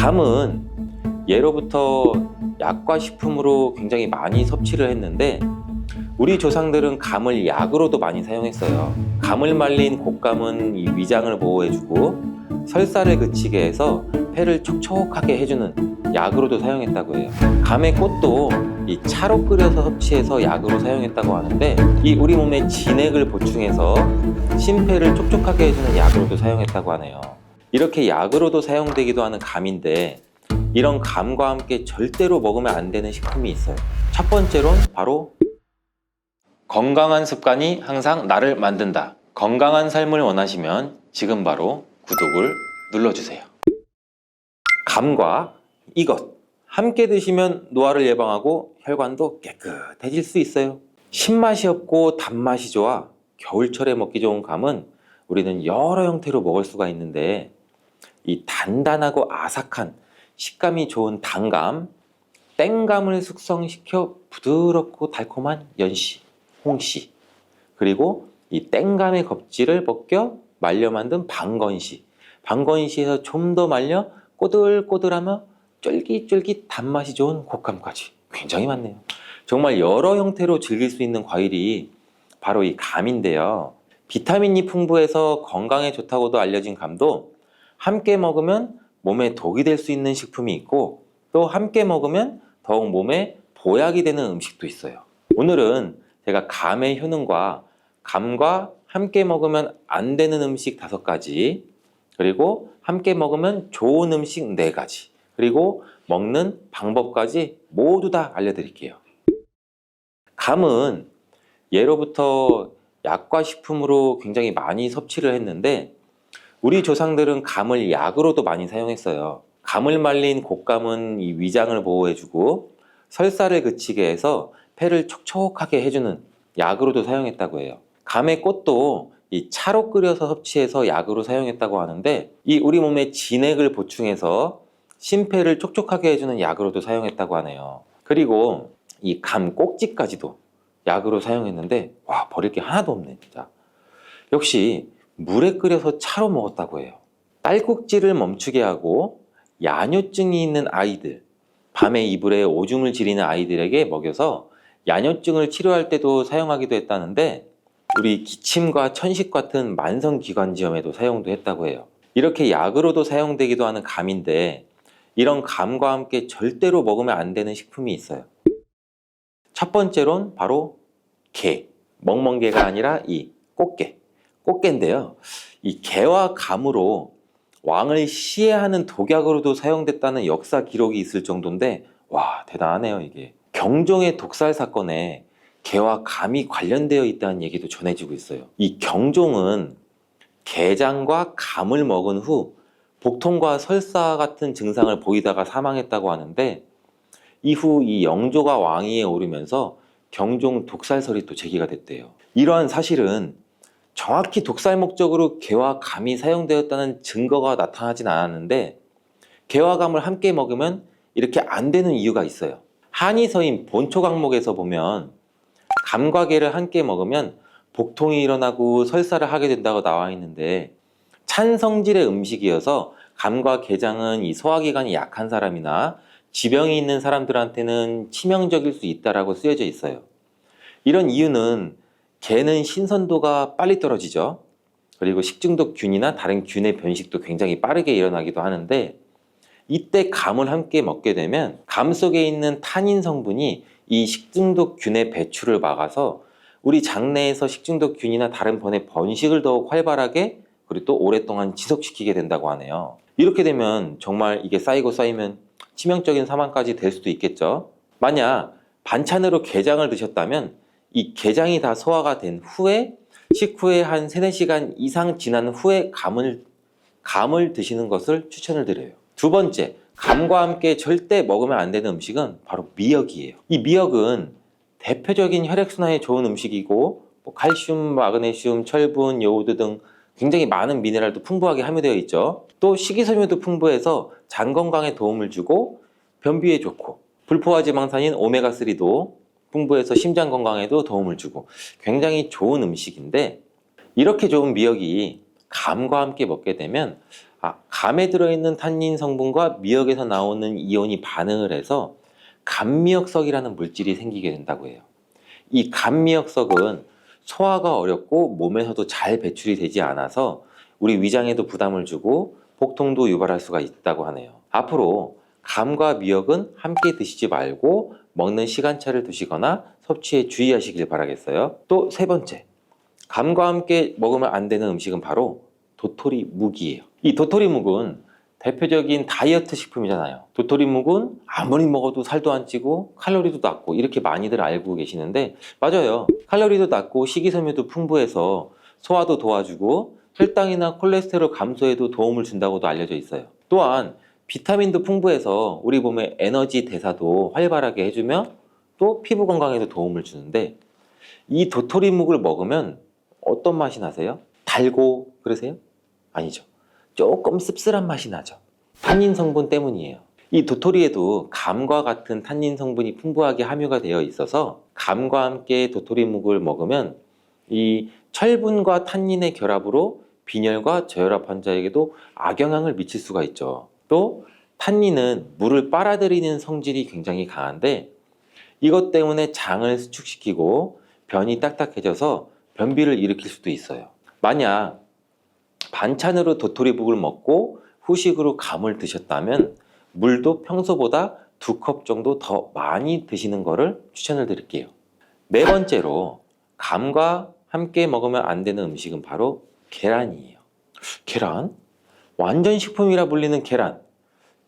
감은 예로부터 약과 식품으로 굉장히 많이 섭취를 했는데 우리 조상들은 감을 약으로도 많이 사용했어요. 감을 말린 곶감은 이 위장을 보호해주고 설사를 그치게 해서 폐를 촉촉하게 해주는 약으로도 사용했다고 해요. 감의 꽃도 이 차로 끓여서 섭취해서 약으로 사용했다고 하는데 이 우리 몸에 진액을 보충해서 심폐를 촉촉하게 해주는 약으로도 사용했다고 하네요. 이렇게 약으로도 사용되기도 하는 감인데 이런 감과 함께 절대로 먹으면 안 되는 식품이 있어요. 첫 번째로는 바로 건강한 습관이 항상 나를 만든다. 건강한 삶을 원하시면 지금 바로 구독을 눌러주세요. 감과 이것 함께 드시면 노화를 예방하고 혈관도 깨끗해질 수 있어요. 신맛이 없고 단맛이 좋아 겨울철에 먹기 좋은 감은 우리는 여러 형태로 먹을 수가 있는데 이 단단하고 아삭한 식감이 좋은 단감, 땡감을 숙성시켜 부드럽고 달콤한 연씨, 홍씨, 그리고 이 땡감의 껍질을 벗겨 말려 만든 방건씨, 방건씨에서 좀 더 말려 꼬들꼬들하며 쫄깃쫄깃 단맛이 좋은 곶감까지 굉장히 많네요. 정말 여러 형태로 즐길 수 있는 과일이 바로 이 감인데요. 비타민이 풍부해서 건강에 좋다고도 알려진 감도 함께 먹으면 몸에 독이 될 수 있는 식품이 있고 또 함께 먹으면 더욱 몸에 보약이 되는 음식도 있어요. 오늘은 제가 감의 효능과 감과 함께 먹으면 안 되는 음식 5가지, 그리고 함께 먹으면 좋은 음식 4가지, 그리고 먹는 방법까지 모두 다 알려드릴게요. 감은 예로부터 약과 식품으로 굉장히 많이 섭취를 했는데 우리 조상들은 감을 약으로도 많이 사용했어요. 감을 말린 곶감은 이 위장을 보호해주고 설사를 그치게 해서 폐를 촉촉하게 해주는 약으로도 사용했다고 해요. 감의 꽃도 이 차로 끓여서 섭취해서 약으로 사용했다고 하는데 이 우리 몸에 진액을 보충해서 심폐를 촉촉하게 해주는 약으로도 사용했다고 하네요. 그리고 이 감 꼭지까지도 약으로 사용했는데 와, 버릴 게 하나도 없네 진짜. 역시 물에 끓여서 차로 먹었다고 해요. 딸꾹질을 멈추게 하고 야뇨증이 있는 아이들, 밤에 이불에 오줌을 지리는 아이들에게 먹여서 야뇨증을 치료할 때도 사용하기도 했다는데 우리 기침과 천식 같은 만성기관지염에도 사용도 했다고 해요. 이렇게 약으로도 사용되기도 하는 감인데 이런 감과 함께 절대로 먹으면 안 되는 식품이 있어요. 첫 번째로는 바로 게, 멍멍게가 아니라 이 꽃게, 꽃게인데요. 이 게와 감으로 왕을 시해하는 독약으로도 사용됐다는 역사 기록이 있을 정도인데 와, 대단하네요 이게. 경종의 독살 사건에 게와 감이 관련되어 있다는 얘기도 전해지고 있어요. 이 경종은 게장과 감을 먹은 후 복통과 설사 같은 증상을 보이다가 사망했다고 하는데 이후 이 영조가 왕위에 오르면서 경종 독살설이 또 제기가 됐대요. 이러한 사실은 정확히 독살 목적으로 게와 감이 사용되었다는 증거가 나타나진 않았는데 게와 감을 함께 먹으면 이렇게 안 되는 이유가 있어요. 한의서인 본초 강목에서 보면 감과 게를 함께 먹으면 복통이 일어나고 설사를 하게 된다고 나와 있는데 찬 성질의 음식이어서 감과 게장은 이 소화기관이 약한 사람이나 지병이 있는 사람들한테는 치명적일 수 있다고 쓰여져 있어요. 이런 이유는 게는 신선도가 빨리 떨어지죠. 그리고 식중독균이나 다른 균의 변식도 굉장히 빠르게 일어나기도 하는데 이때 감을 함께 먹게 되면 감 속에 있는 타닌 성분이 이 식중독균의 배출을 막아서 우리 장내에서 식중독균이나 다른 번의 번식을 더욱 활발하게 그리고 또 오랫동안 지속시키게 된다고 하네요. 이렇게 되면 정말 이게 쌓이고 쌓이면 치명적인 사망까지 될 수도 있겠죠. 만약 반찬으로 게장을 드셨다면 이 게장이 다 소화가 된 후에 식후에 한 3-4시간 이상 지난 후에 감을 드시는 것을 추천을 드려요. 두 번째, 감과 함께 절대 먹으면 안 되는 음식은 바로 미역이에요. 이 미역은 대표적인 혈액순환에 좋은 음식이고 칼슘, 마그네슘, 철분, 요오드 등 굉장히 많은 미네랄도 풍부하게 함유되어 있죠. 또 식이섬유도 풍부해서 장 건강에 도움을 주고 변비에 좋고 불포화 지방산인 오메가3도 풍부해서 심장 건강에도 도움을 주고 굉장히 좋은 음식인데 이렇게 좋은 미역이 감과 함께 먹게 되면 감에 들어있는 탄닌 성분과 미역에서 나오는 이온이 반응을 해서 감미역석이라는 물질이 생기게 된다고 해요. 이 감미역석은 소화가 어렵고 몸에서도 잘 배출이 되지 않아서 우리 위장에도 부담을 주고 복통도 유발할 수가 있다고 하네요. 앞으로 감과 미역은 함께 드시지 말고 먹는 시간차를 두시거나 섭취에 주의하시길 바라겠어요. 또 세 번째, 감과 함께 먹으면 안 되는 음식은 바로 도토리묵이에요. 이 도토리묵은 대표적인 다이어트 식품이잖아요. 도토리묵은 아무리 먹어도 살도 안 찌고 칼로리도 낮고 이렇게 많이들 알고 계시는데 맞아요. 칼로리도 낮고 식이섬유도 풍부해서 소화도 도와주고 혈당이나 콜레스테롤 감소에도 도움을 준다고도 알려져 있어요. 또한 비타민도 풍부해서 우리 몸의 에너지 대사도 활발하게 해주며 또 피부 건강에도 도움을 주는데 이 도토리묵을 먹으면 어떤 맛이 나세요? 달고 그러세요? 아니죠. 조금 씁쓸한 맛이 나죠. 탄닌 성분 때문이에요. 이 도토리에도 감과 같은 탄닌 성분이 풍부하게 함유가 되어 있어서 감과 함께 도토리묵을 먹으면 이 철분과 탄닌의 결합으로 빈혈과 저혈압 환자에게도 악영향을 미칠 수가 있죠. 또 탄닌은 물을 빨아들이는 성질이 굉장히 강한데 이것 때문에 장을 수축시키고 변이 딱딱해져서 변비를 일으킬 수도 있어요. 만약 반찬으로 도토리묵을 먹고 후식으로 감을 드셨다면 물도 평소보다 2컵 정도 더 많이 드시는 것을 추천을 드릴게요. 네 번째로 감과 함께 먹으면 안 되는 음식은 바로 계란이에요. 계란? 완전 식품이라 불리는 계란.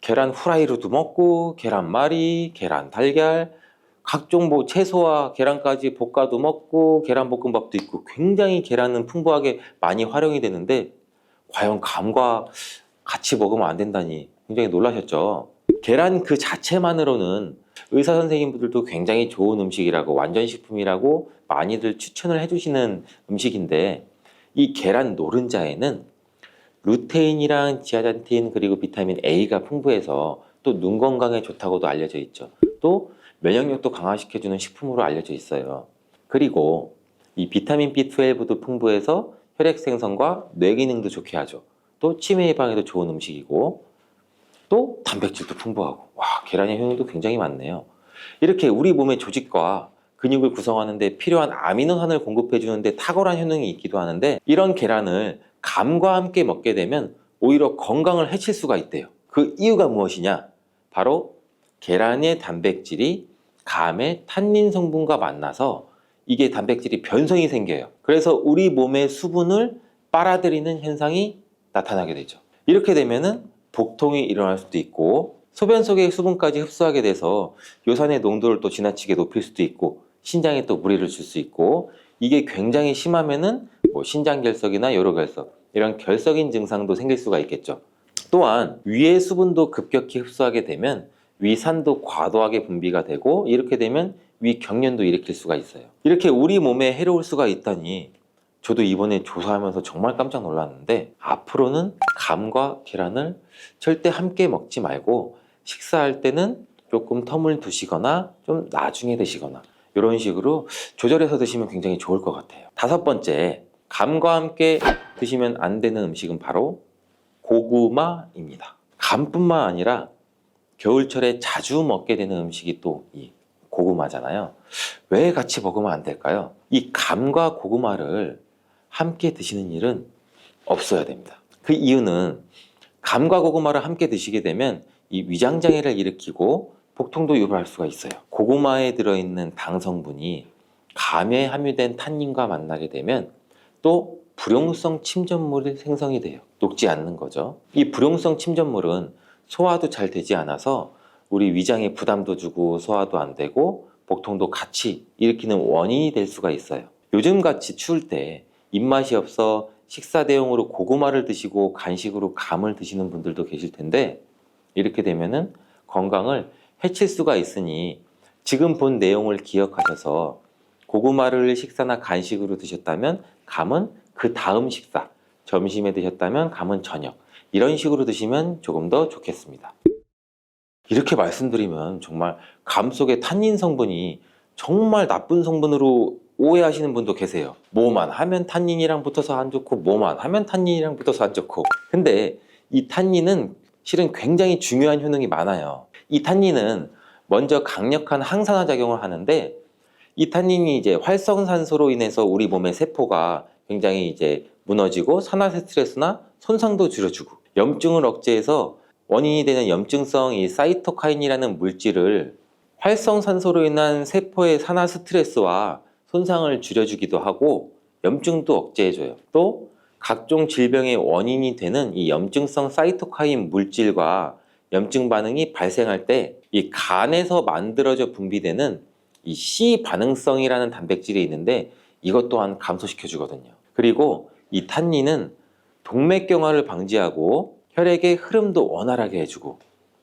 계란 후라이로도 먹고 계란말이, 계란 달걀, 각종 채소와 계란까지 볶아도 먹고 계란볶음밥도 있고 굉장히 계란은 풍부하게 많이 활용이 되는데 과연 감과 같이 먹으면 안 된다니 굉장히 놀라셨죠? 계란 그 자체만으로는 의사 선생님들도 굉장히 좋은 음식이라고 완전 식품이라고 많이들 추천을 해주시는 음식인데 이 계란 노른자에는 루테인이랑 지아잔틴 그리고 비타민 A가 풍부해서 또 눈 건강에 좋다고도 알려져 있죠. 또 면역력도 강화시켜주는 식품으로 알려져 있어요. 그리고 이 비타민 B12도 풍부해서 혈액 생성과 뇌 기능도 좋게 하죠. 또 치매 예방에도 좋은 음식이고 또 단백질도 풍부하고 와 계란의 효능도 굉장히 많네요. 이렇게 우리 몸의 조직과 근육을 구성하는 데 필요한 아미노산을 공급해 주는데 탁월한 효능이 있기도 하는데 이런 계란을 감과 함께 먹게 되면 오히려 건강을 해칠 수가 있대요. 그 이유가 무엇이냐? 바로 계란의 단백질이 감의 탄닌 성분과 만나서 이게 단백질이 변성이 생겨요. 그래서 우리 몸의 수분을 빨아들이는 현상이 나타나게 되죠. 이렇게 되면은 복통이 일어날 수도 있고 소변 속의 수분까지 흡수하게 돼서 요산의 농도를 또 지나치게 높일 수도 있고 신장에 또 무리를 줄 수 있고 이게 굉장히 심하면은 신장결석이나 요로결석 이런 결석인 증상도 생길 수가 있겠죠. 또한 위의 수분도 급격히 흡수하게 되면 위산도 과도하게 분비가 되고 이렇게 되면 위경련도 일으킬 수가 있어요. 이렇게 우리 몸에 해로울 수가 있다니 저도 이번에 조사하면서 정말 깜짝 놀랐는데 앞으로는 감과 계란을 절대 함께 먹지 말고 식사할 때는 조금 텀을 두시거나 좀 나중에 드시거나 이런 식으로 조절해서 드시면 굉장히 좋을 것 같아요. 다섯 번째, 감과 함께 드시면 안 되는 음식은 바로 고구마입니다. 감뿐만 아니라 겨울철에 자주 먹게 되는 음식이 또 이 고구마잖아요. 왜 같이 먹으면 안 될까요? 이 감과 고구마를 함께 드시는 일은 없어야 됩니다. 그 이유는 감과 고구마를 함께 드시게 되면 이 위장장애를 일으키고 복통도 유발할 수가 있어요. 고구마에 들어있는 당 성분이 감에 함유된 탄닌과 만나게 되면 또 불용성 침전물이 생성이 돼요. 녹지 않는 거죠. 이 불용성 침전물은 소화도 잘 되지 않아서 우리 위장에 부담도 주고 소화도 안 되고 복통도 같이 일으키는 원인이 될 수가 있어요. 요즘같이 추울 때 입맛이 없어 식사 대용으로 고구마를 드시고 간식으로 감을 드시는 분들도 계실 텐데 이렇게 되면은 건강을 해칠 수가 있으니 지금 본 내용을 기억하셔서 고구마를 식사나 간식으로 드셨다면 감은 그 다음 식사, 점심에 드셨다면 감은 저녁 이런 식으로 드시면 조금 더 좋겠습니다. 이렇게 말씀드리면 정말 감 속의 탄닌 성분이 정말 나쁜 성분으로 오해하시는 분도 계세요. 뭐만 하면 탄닌이랑 붙어서 안 좋고 뭐만 하면 탄닌이랑 붙어서 안 좋고 근데 이 탄닌은 실은 굉장히 중요한 효능이 많아요. 이 탄닌은 먼저 강력한 항산화 작용을 하는데, 이 탄닌이 이제 활성산소로 인해서 우리 몸의 세포가 굉장히 이제 무너지고 산화 스트레스나 손상도 줄여주고, 염증을 억제해서 원인이 되는 염증성 이 사이토카인이라는 물질을 활성산소로 인한 세포의 산화 스트레스와 손상을 줄여주기도 하고 염증도 억제해줘요. 또 각종 질병의 원인이 되는 이 염증성 사이토카인 물질과 염증 반응이 발생할 때 이 간에서 만들어져 분비되는 이 C 반응성이라는 단백질이 있는데, 이것 또한 감소시켜 주거든요. 그리고 이 탄닌은 동맥경화를 방지하고 혈액의 흐름도 원활하게 해주고,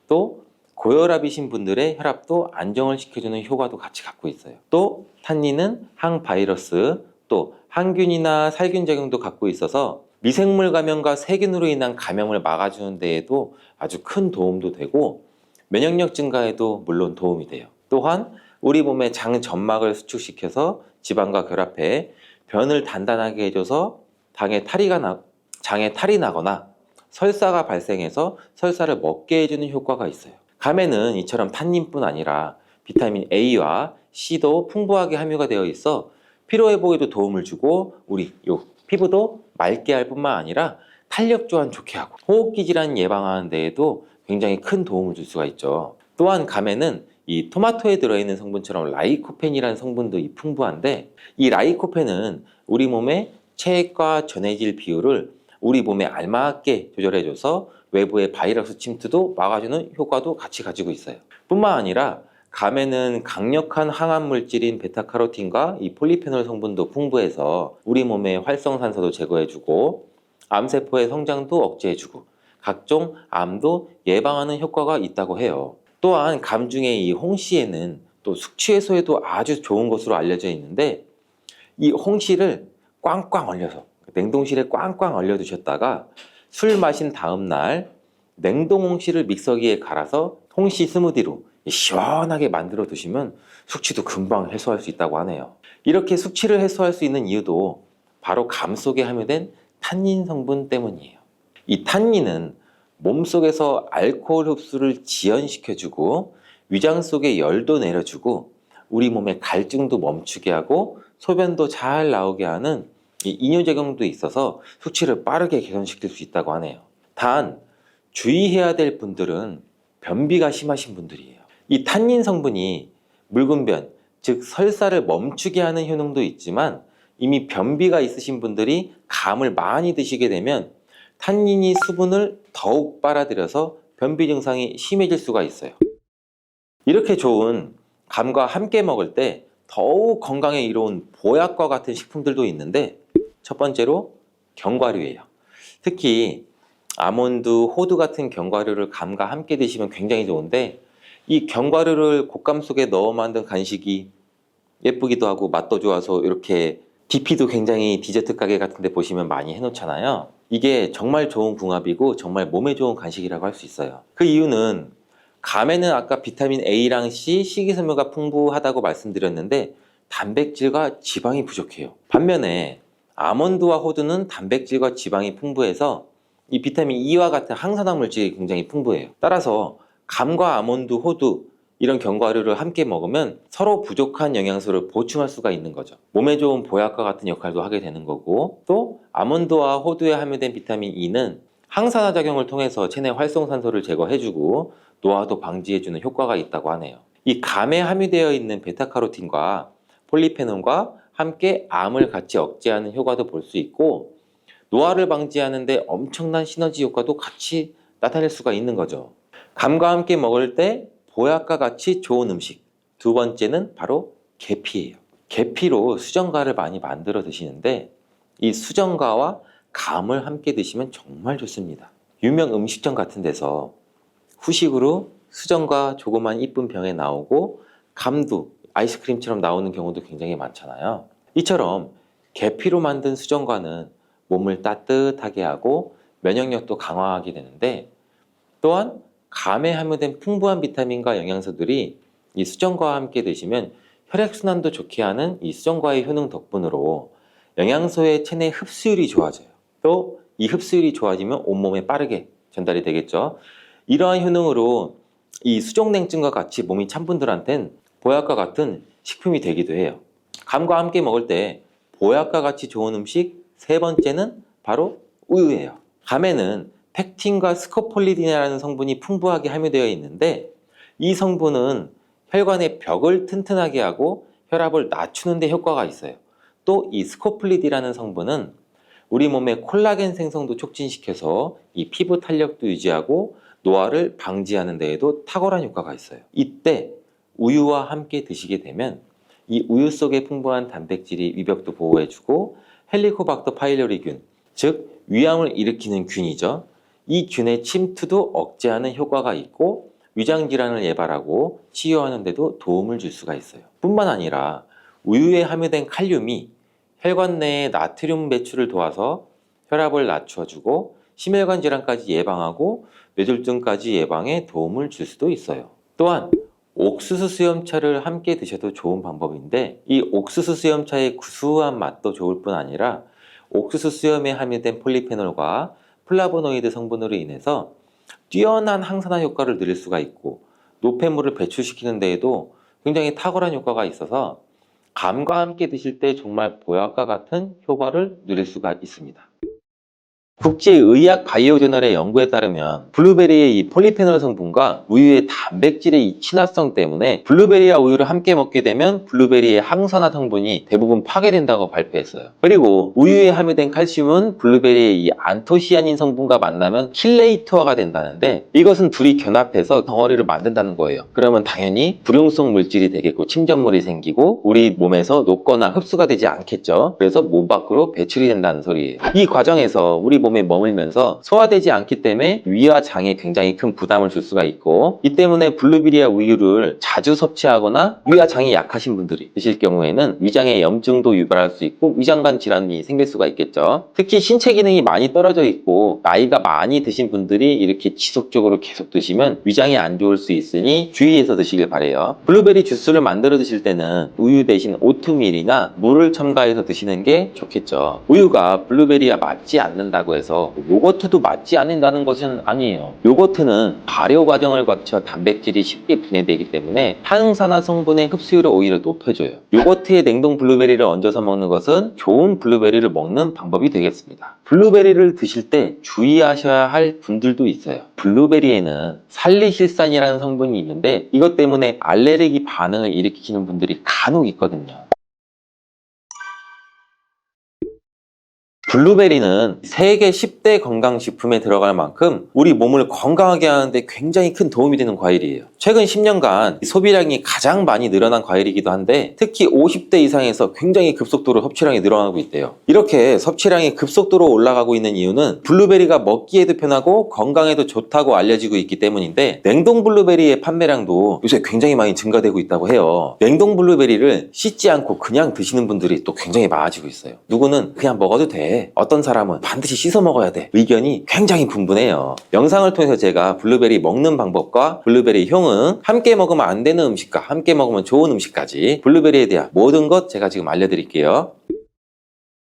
또 고혈압이신 분들의 혈압도 안정을 시켜주는 효과도 같이 갖고 있어요. 또 탄닌은 항바이러스, 또 항균이나 살균 작용도 갖고 있어서 미생물 감염과 세균으로 인한 감염을 막아주는 데에도 아주 큰 도움도 되고, 면역력 증가에도 물론 도움이 돼요. 또한 우리 몸의 장 점막을 수축시켜서 지방과 결합해 변을 단단하게 해줘서 장에 탈이 나거나 설사가 발생해서 설사를 먹게 해주는 효과가 있어요. 감에는 이처럼 탄닌뿐 아니라 비타민 A와 C도 풍부하게 함유가 되어 있어 피로회복에도 도움을 주고, 우리 피부도 맑게 할 뿐만 아니라 탄력 또한 좋게 하고 호흡기 질환 예방하는 데에도 굉장히 큰 도움을 줄 수가 있죠. 또한 감에는 이 토마토에 들어있는 성분처럼 라이코펜이라는 성분도 풍부한데, 이 라이코펜은 우리 몸의 체액과 전해질 비율을 우리 몸에 알맞게 조절해줘서 외부의 바이러스 침투도 막아주는 효과도 같이 가지고 있어요. 뿐만 아니라 감에는 강력한 항암 물질인 베타카로틴과 이 폴리페놀 성분도 풍부해서 우리 몸의 활성산소도 제거해주고 암세포의 성장도 억제해주고 각종 암도 예방하는 효과가 있다고 해요. 또한 감 중에 이 홍시에는 또 숙취 해소에도 아주 좋은 것으로 알려져 있는데, 이 홍시를 꽝꽝 얼려서 냉동실에 꽝꽝 얼려 두셨다가 술 마신 다음 날 냉동 홍시를 믹서기에 갈아서 홍시 스무디로 시원하게 만들어 두시면 숙취도 금방 해소할 수 있다고 하네요. 이렇게 숙취를 해소할 수 있는 이유도 바로 감 속에 함유된 탄닌 성분 때문이에요. 이 탄닌은 몸속에서 알코올 흡수를 지연시켜주고 위장 속의 열도 내려주고 우리 몸의 갈증도 멈추게 하고 소변도 잘 나오게 하는 이 이뇨작용도 있어서 숙취를 빠르게 개선시킬 수 있다고 하네요. 단 주의해야 될 분들은 변비가 심하신 분들이에요. 이 탄닌 성분이 묽은 변, 즉 설사를 멈추게 하는 효능도 있지만, 이미 변비가 있으신 분들이 감을 많이 드시게 되면 탄닌이 수분을 더욱 빨아들여서 변비 증상이 심해질 수가 있어요. 이렇게 좋은 감과 함께 먹을 때 더욱 건강에 이로운 보약과 같은 식품들도 있는데, 첫 번째로 견과류예요. 특히 아몬드, 호두 같은 견과류를 감과 함께 드시면 굉장히 좋은데, 이 견과류를 곶감 속에 넣어 만든 간식이 예쁘기도 하고 맛도 좋아서 이렇게 DP도 굉장히 디저트 가게 같은 데 보시면 많이 해놓잖아요. 이게 정말 좋은 궁합이고 정말 몸에 좋은 간식이라고 할 수 있어요. 그 이유는 감에는 아까 비타민 A랑 C, 식이섬유가 풍부하다고 말씀드렸는데 단백질과 지방이 부족해요. 반면에 아몬드와 호두는 단백질과 지방이 풍부해서 이 비타민 E와 같은 항산화 물질이 굉장히 풍부해요. 따라서 감과 아몬드, 호두 이런 견과류를 함께 먹으면 서로 부족한 영양소를 보충할 수가 있는 거죠. 몸에 좋은 보약과 같은 역할도 하게 되는 거고, 또 아몬드와 호두에 함유된 비타민 E는 항산화 작용을 통해서 체내 활성산소를 제거해주고 노화도 방지해주는 효과가 있다고 하네요. 이 감에 함유되어 있는 베타카로틴과 폴리페놀과 함께 암을 같이 억제하는 효과도 볼 수 있고, 노화를 방지하는 데 엄청난 시너지 효과도 같이 나타낼 수가 있는 거죠. 감과 함께 먹을 때 보약과 같이 좋은 음식, 두 번째는 바로 계피예요. 계피로 수정과를 많이 만들어 드시는데 이 수정과와 감을 함께 드시면 정말 좋습니다. 유명 음식점 같은 데서 후식으로 수정과 조그만 이쁜 병에 나오고 감도 아이스크림처럼 나오는 경우도 굉장히 많잖아요. 이처럼 계피로 만든 수정과는 몸을 따뜻하게 하고 면역력도 강화하게 되는데, 또한 감에 함유된 풍부한 비타민과 영양소들이 이 수정과와 함께 드시면 혈액순환도 좋게 하는 이 수정과의 효능 덕분으로 영양소의 체내 흡수율이 좋아져요. 또 이 흡수율이 좋아지면 온몸에 빠르게 전달이 되겠죠. 이러한 효능으로 이 수족냉증과 같이 몸이 찬 분들한텐 보약과 같은 식품이 되기도 해요. 감과 함께 먹을 때 보약과 같이 좋은 음식 세 번째는 바로 우유예요. 감에는 팩틴과 스코폴리딘이라는 성분이 풍부하게 함유되어 있는데 이 성분은 혈관의 벽을 튼튼하게 하고 혈압을 낮추는 데 효과가 있어요. 또 이 스코폴리딘이라는 성분은 우리 몸의 콜라겐 생성도 촉진시켜서 이 피부 탄력도 유지하고 노화를 방지하는 데에도 탁월한 효과가 있어요. 이때 우유와 함께 드시게 되면 이 우유 속에 풍부한 단백질이 위벽도 보호해주고 헬리코박터 파일로리균, 즉 위암을 일으키는 균이죠. 이 균의 침투도 억제하는 효과가 있고 위장 질환을 예방하고 치유하는 데도 도움을 줄 수가 있어요. 뿐만 아니라 우유에 함유된 칼륨이 혈관 내의 나트륨 배출을 도와서 혈압을 낮춰주고 심혈관 질환까지 예방하고 뇌졸중까지 예방에 도움을 줄 수도 있어요. 또한 옥수수 수염차를 함께 드셔도 좋은 방법인데 이 옥수수 수염차의 구수한 맛도 좋을 뿐 아니라 옥수수 수염에 함유된 폴리페놀과 플라보노이드 성분으로 인해서 뛰어난 항산화 효과를 누릴 수가 있고 노폐물을 배출시키는 데에도 굉장히 탁월한 효과가 있어서 감과 함께 드실 때 정말 보약과 같은 효과를 누릴 수가 있습니다. 국제의학바이오저널의 연구에 따르면 블루베리의 이 폴리페놀 성분과 우유의 단백질의 이 친화성 때문에 블루베리와 우유를 함께 먹게 되면 블루베리의 항산화 성분이 대부분 파괴된다고 발표했어요. 그리고 우유에 함유된 칼슘은 블루베리의 이 안토시아닌 성분과 만나면 킬레이터가 된다는데 이것은 둘이 견합해서 덩어리를 만든다는 거예요. 그러면 당연히 불용성 물질이 되겠고 침전물이 생기고 우리 몸에서 녹거나 흡수가 되지 않겠죠. 그래서 몸 밖으로 배출이 된다는 소리예요. 이 과정에서 우리 몸에 머물면서 소화되지 않기 때문에 위와 장에 굉장히 큰 부담을 줄 수가 있고 이 때문에 블루베리와 우유를 자주 섭취하거나 위와 장이 약하신 분들이 드실 경우에는 위장에 염증도 유발할 수 있고 위장관 질환이 생길 수가 있겠죠. 특히 신체 기능이 많이 떨어져 있고 나이가 많이 드신 분들이 이렇게 지속적으로 계속 드시면 위장이 안 좋을 수 있으니 주의해서 드시길 바래요. 블루베리 주스를 만들어 드실 때는 우유 대신 오트밀이나 물을 첨가해서 드시는 게 좋겠죠. 우유가 블루베리와 맞지 않는다고 해서 요거트도 맞지 않는다는 것은 아니에요. 요거트는 발효 과정을 거쳐 단백질이 쉽게 분해되기 때문에 항산화 성분의 흡수율을 오히려 높여줘요. 요거트에 냉동 블루베리를 얹어서 먹는 것은 좋은 블루베리를 먹는 방법이 되겠습니다. 블루베리를 드실 때 주의하셔야 할 분들도 있어요. 블루베리에는 살리실산이라는 성분이 있는데 이것 때문에 알레르기 반응을 일으키는 분들이 간혹 있거든요. 블루베리는 세계 10대 건강식품에 들어갈 만큼 우리 몸을 건강하게 하는데 굉장히 큰 도움이 되는 과일이에요. 최근 10년간 소비량이 가장 많이 늘어난 과일이기도 한데 특히 50대 이상에서 굉장히 급속도로 섭취량이 늘어나고 있대요. 이렇게 섭취량이 급속도로 올라가고 있는 이유는 블루베리가 먹기에도 편하고 건강에도 좋다고 알려지고 있기 때문인데 냉동 블루베리의 판매량도 요새 굉장히 많이 증가되고 있다고 해요. 냉동 블루베리를 씻지 않고 그냥 드시는 분들이 또 굉장히 많아지고 있어요. 누구는 그냥 먹어도 돼. 어떤 사람은 반드시 씻어 먹어야 돼. 의견이 굉장히 분분해요. 영상을 통해서 제가 블루베리 먹는 방법과 블루베리 효능, 함께 먹으면 안 되는 음식과 함께 먹으면 좋은 음식까지 블루베리에 대한 모든 것 제가 지금 알려드릴게요.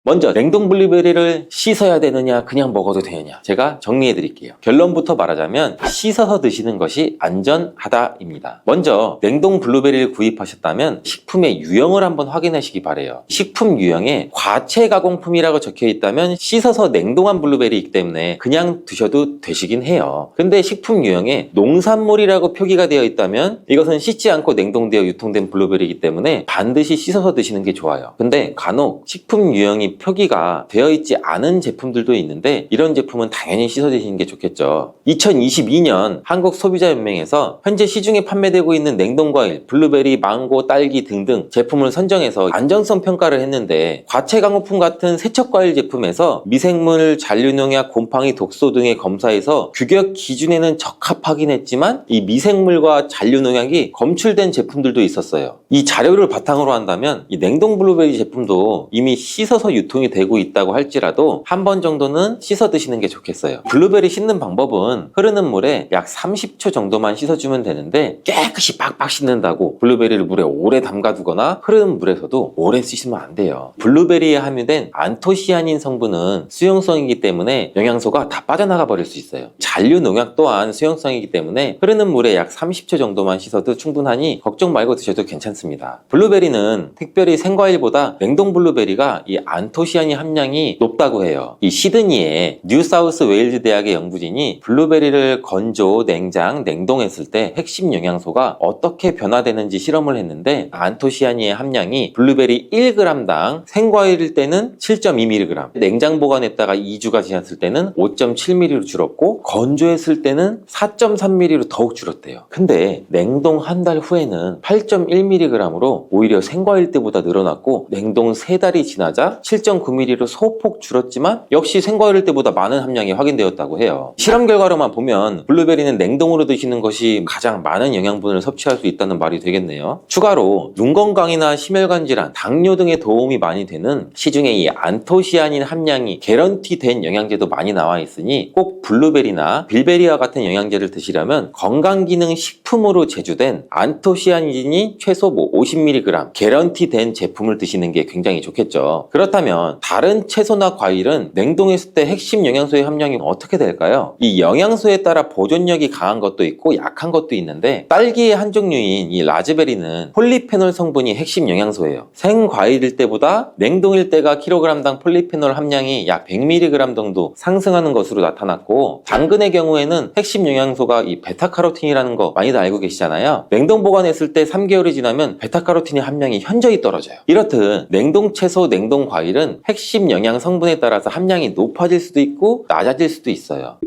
먼저 냉동 블루베리를 씻어야 되느냐 그냥 먹어도 되느냐 제가 정리해 드릴게요. 결론부터 말하자면 씻어서 드시는 것이 안전하다입니다. 먼저 냉동 블루베리를 구입하셨다면 식품의 유형을 한번 확인하시기 바래요. 식품 유형에 과체 가공품이라고 적혀 있다면 씻어서 냉동한 블루베리이기 때문에 그냥 드셔도 되시긴 해요. 근데 식품 유형에 농산물이라고 표기가 되어 있다면 이것은 씻지 않고 냉동되어 유통된 블루베리이기 때문에 반드시 씻어서 드시는 게 좋아요. 근데 간혹 식품 유형이 표기가 되어 있지 않은 제품들도 있는데 이런 제품은 당연히 씻어 드시는 게 좋겠죠. 2022년 한국소비자연맹에서 현재 시중에 판매되고 있는 냉동과일, 블루베리, 망고, 딸기 등등 제품을 선정해서 안전성 평가를 했는데 과체 가공품 같은 세척과일 제품에서 미생물, 잔류농약, 곰팡이, 독소 등의 검사에서 규격 기준에는 적합하긴 했지만 이 미생물과 잔류농약이 검출된 제품들도 있었어요. 이 자료를 바탕으로 한다면 이 냉동 블루베리 제품도 이미 씻어서 유통이 되고 있다고 할지라도 한 번 정도는 씻어 드시는 게 좋겠어요. 블루베리 씻는 방법은 흐르는 물에 약 30초 정도만 씻어주면 되는데 깨끗이 빡빡 씻는다고 블루베리를 물에 오래 담가두거나 흐르는 물에서도 오래 씻으면 안 돼요. 블루베리에 함유된 안토시아닌 성분은 수용성이기 때문에 영양소가 다 빠져나가 버릴 수 있어요. 잔류 농약 또한 수용성이기 때문에 흐르는 물에 약 30초 정도만 씻어도 충분하니 걱정 말고 드셔도 괜찮습니다. 블루베리는 특별히 생과일보다 냉동 블루베리가 이 안토시아닌 함량이 높다고 해요. 이 시드니의 뉴사우스 웨일즈 대학의 연구진이 블루베리를 건조, 냉장, 냉동했을 때 핵심 영양소가 어떻게 변화되는지 실험을 했는데 안토시아닌의 함량이 블루베리 1g당 생과일일 때는 7.2mg, 냉장 보관했다가 2주가 지났을 때는 5.7mg로 줄었고 건조했을 때는 4.3mg로 더욱 줄었대요. 근데 냉동 한 달 후에는 8.1mg으로 오히려 생과일 때보다 늘어났고 냉동 3달이 지나자 7.9mg로 소폭 줄었지만 역시 생과일 때보다 많은 함량이 확인되었다고 해요. 실험 결과로만 보면 블루베리는 냉동으로 드시는 것이 가장 많은 영양분을 섭취할 수 있다는 말이 되겠네요. 추가로 눈 건강이나 심혈관 질환, 당뇨 등에 도움이 많이 되는 시중에 이 안토시아닌 함량이 개런티된 영양제도 많이 나와 있으니 꼭 블루베리나 빌베리와 같은 영양제를 드시려면 건강기능 식품으로 제조된 안토시아닌이 최소 50mg 개런티된 제품을 드시는 게 굉장히 좋겠죠. 그렇다면 다른 채소나 과일은 냉동했을 때 핵심 영양소의 함량이 어떻게 될까요? 이 영양소에 따라 보존력이 강한 것도 있고 약한 것도 있는데 딸기의 한 종류인 이 라즈베리는 폴리페놀 성분이 핵심 영양소예요. 생과일일 때보다 냉동일 때가 킬로그램당 폴리페놀 함량이 약 100mg 정도 상승하는 것으로 나타났고 당근의 경우에는 핵심 영양소가 이 베타카로틴이라는 거 많이들 알고 계시잖아요. 냉동 보관했을 때 3개월이 지나면 베타카로틴의 함량이 현저히 떨어져요. 이렇듯 냉동 채소, 냉동 과일은 핵심 영양 성분에 따라서 함량이 높아질 수도 있고 낮아질 수도 있어요.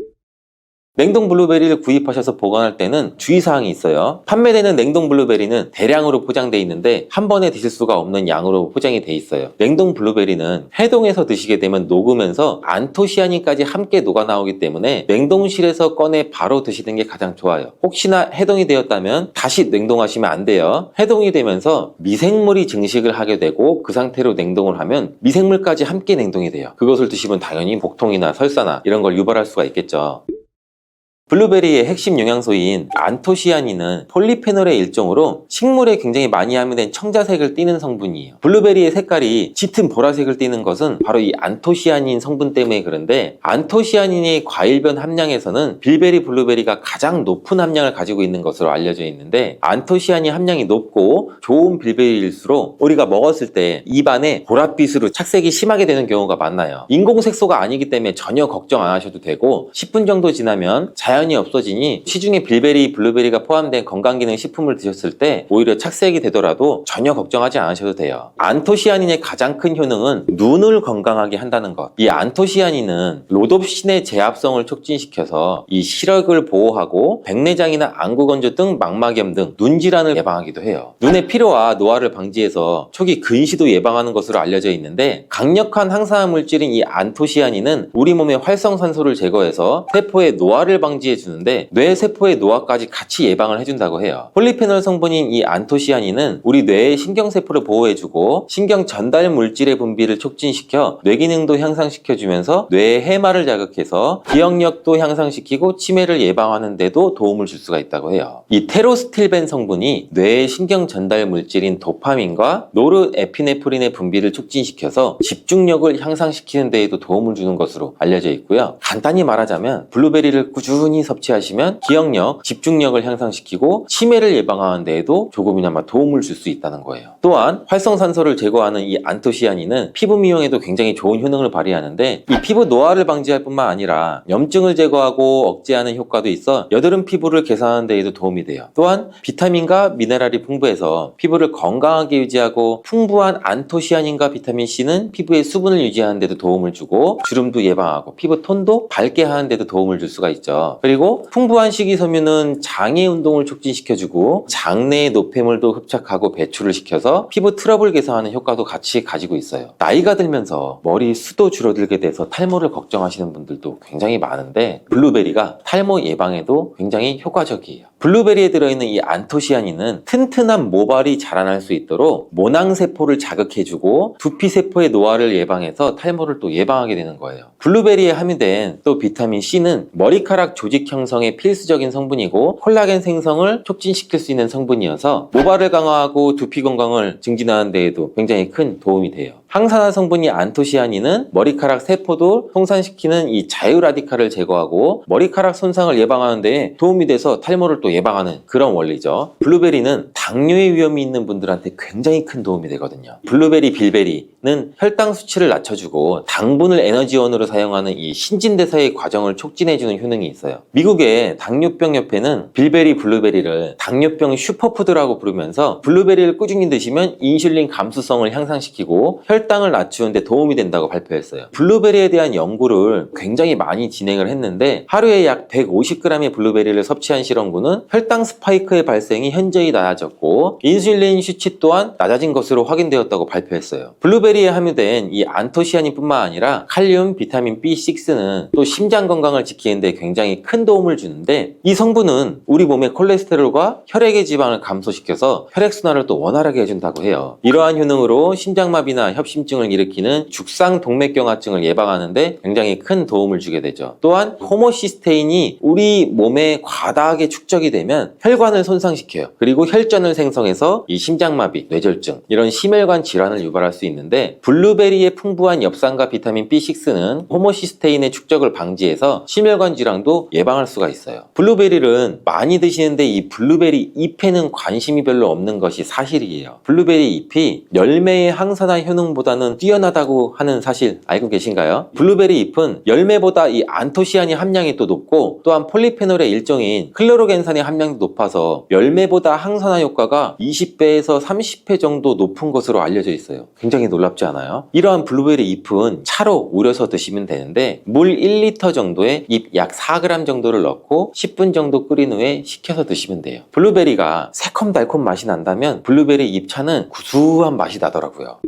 냉동 블루베리를 구입하셔서 보관할 때는 주의사항이 있어요. 판매되는 냉동 블루베리는 대량으로 포장되어 있는데 한 번에 드실 수가 없는 양으로 포장이 되어 있어요. 냉동 블루베리는 해동해서 드시게 되면 녹으면서 안토시아닌까지 함께 녹아 나오기 때문에 냉동실에서 꺼내 바로 드시는 게 가장 좋아요. 혹시나 해동이 되었다면 다시 냉동하시면 안 돼요. 해동이 되면서 미생물이 증식을 하게 되고 그 상태로 냉동을 하면 미생물까지 함께 냉동이 돼요. 그것을 드시면 당연히 복통이나 설사나 이런 걸 유발할 수가 있겠죠. 블루베리의 핵심 영양소인 안토시아닌은 폴리페놀의 일종으로 식물에 굉장히 많이 함유된 청자색을 띠는 성분이에요. 블루베리의 색깔이 짙은 보라색을 띠는 것은 바로 이 안토시아닌 성분 때문에 그런데 안토시아닌의 과일변 함량에서는 빌베리, 블루베리가 가장 높은 함량을 가지고 있는 것으로 알려져 있는데 안토시아닌 함량이 높고 좋은 빌베리일수록 우리가 먹었을 때 입안에 보랏빛으로 착색이 심하게 되는 경우가 많아요. 인공색소가 아니기 때문에 전혀 걱정 안 하셔도 되고 10분 정도 지나면 자연히 없어지니 시중에 빌베리, 블루베리가 포함된 건강기능 식품을 드셨을 때 오히려 착색이 되더라도 전혀 걱정하지 않으셔도 돼요. 안토시아닌의 가장 큰 효능은 눈을 건강하게 한다는 것. 이 안토시아닌은 로놉신의 제압성을 촉진시켜서 이 시력을 보호하고 백내장이나 안구건조 등 망막염 등 눈질환을 예방하기도 해요. 눈의 피로와 노화를 방지해서 초기 근시도 예방하는 것으로 알려져 있는데 강력한 항산화 물질인 이 안토시아닌은 우리 몸의 활성산소를 제거해서 세포의 노화를 방지해 주는데 뇌 세포의 노화까지 같이 예방을 해준다고 해요. 폴리페놀 성분인 이 안토시아닌은 우리 뇌의 신경세포를 보호해주고 신경 전달 물질의 분비를 촉진시켜 뇌 기능도 향상시켜주면서 뇌의 해마를 자극해서 기억력도 향상시키고 치매를 예방하는 데도 도움을 줄 수가 있다고 해요. 이 테로스틸벤 성분이 뇌의 신경 전달 물질인 도파민과 노르에피네프린의 분비를 촉진시켜서 집중력을 향상시키는 데에도 도움을 주는 것으로 알려져 있고요. 간단히 말하자면 블루베리를 꾸준히 섭취하시면 기억력, 집중력을 향상시키고 치매를 예방하는 데에도 조금이나마 도움을 줄 수 있다는 거예요. 또한 활성산소를 제거하는 이 안토시아닌은 피부 미용에도 굉장히 좋은 효능을 발휘하는데 이 피부 노화를 방지할 뿐만 아니라 염증을 제거하고 억제하는 효과도 있어 여드름 피부를 개선하는 데에도 도움이 돼요. 또한 비타민과 미네랄이 풍부해서 피부를 건강하게 유지하고 풍부한 안토시아닌과 비타민C는 피부의 수분을 유지하는 데도 도움을 주고 주름도 예방하고 피부 톤도 밝게 하는 데도 도움을 줄 수가 있죠. 그리고 풍부한 식이섬유는 장의 운동을 촉진시켜주고 장내의 노폐물도 흡착하고 배출을 시켜서 피부 트러블 개선하는 효과도 같이 가지고 있어요. 나이가 들면서 머리 숱도 줄어들게 돼서 탈모를 걱정하시는 분들도 굉장히 많은데 블루베리가 탈모 예방에도 굉장히 효과적이에요. 블루베리에 들어있는 이 안토시아닌은 튼튼한 모발이 자라날 수 있도록 모낭세포를 자극해주고 두피세포의 노화를 예방해서 탈모를 또 예방하게 되는 거예요. 블루베리에 함유된 또 비타민 C는 머리카락 조직 형성에 필수적인 성분이고 콜라겐 생성을 촉진시킬 수 있는 성분이어서 모발을 강화하고 두피 건강을 증진하는 데에도 굉장히 큰 도움이 돼요. 항산화 성분이 안토시아닌은 머리카락 세포도 손상시키는 이 자유라디칼을 제거하고 머리카락 손상을 예방하는 데 도움이 돼서 탈모를 또 예방하는 그런 원리죠. 블루베리는 당뇨의 위험이 있는 분들한테 굉장히 큰 도움이 되거든요. 블루베리, 빌베리는 혈당 수치를 낮춰주고 당분을 에너지원으로 사용하는 이 신진대사의 과정을 촉진해주는 효능이 있어요. 미국의 당뇨병 협회는 빌베리, 블루베리를 당뇨병 슈퍼푸드라고 부르면서 블루베리를 꾸준히 드시면 인슐린 감수성을 향상시키고 혈당을 낮추는 데 도움이 된다고 발표했어요. 블루베리에 대한 연구를 굉장히 많이 진행을 했는데 하루에 약 150g의 블루베리를 섭취한 실험군은 혈당 스파이크의 발생이 현저히 낮아졌고 인슐린 수치 또한 낮아진 것으로 확인되었다고 발표했어요. 블루베리에 함유된 이 안토시아닌뿐만 아니라 칼륨, 비타민 B6는 또 심장 건강을 지키는 데 굉장히 큰 도움을 주는데 이 성분은 우리 몸의 콜레스테롤과 혈액의 지방을 감소시켜서 혈액순환을 또 원활하게 해준다고 해요. 이러한 효능으로 심장마비나 협심증을 일으키는 죽상동맥경화증을 예방하는 데 굉장히 큰 도움을 주게 되죠. 또한 호모시스테인이 우리 몸에 과다하게 축적이 되면 혈관을 손상시켜요. 그리고 혈전을 생성해서 이 심장마비, 뇌졸중 이런 심혈관 질환을 유발할 수 있는데 블루베리의 풍부한 엽산과 비타민 B6는 호모시스테인의 축적을 방지해서 심혈관 질환도 예방할 수가 있어요. 블루베리를 많이 드시는데 이 블루베리 잎에는 관심이 별로 없는 것이 사실이에요. 블루베리 잎이 열매의 항산화 효능보다는 뛰어나다고 하는 사실 알고 계신가요? 블루베리 잎은 열매보다 이 안토시아닌 함량이 또 높고 또한 폴리페놀의 일종인 클로로겐산의 함량도 높아서 열매보다 항산화 효과가 20배에서 30배 정도 높은 것으로 알려져 있어요. 굉장히 놀랍지 않아요? 이러한 블루베리 잎은 차로 우려서 드시면 되는데 물 1리터 정도에 잎 약 4g 정도를 넣고 10분 정도 끓인 후에 식혀서 드시면 돼요. 블루베리가 새콤달콤 맛이 난다면 블루베리 잎차는 구수한 맛이 나더라고요.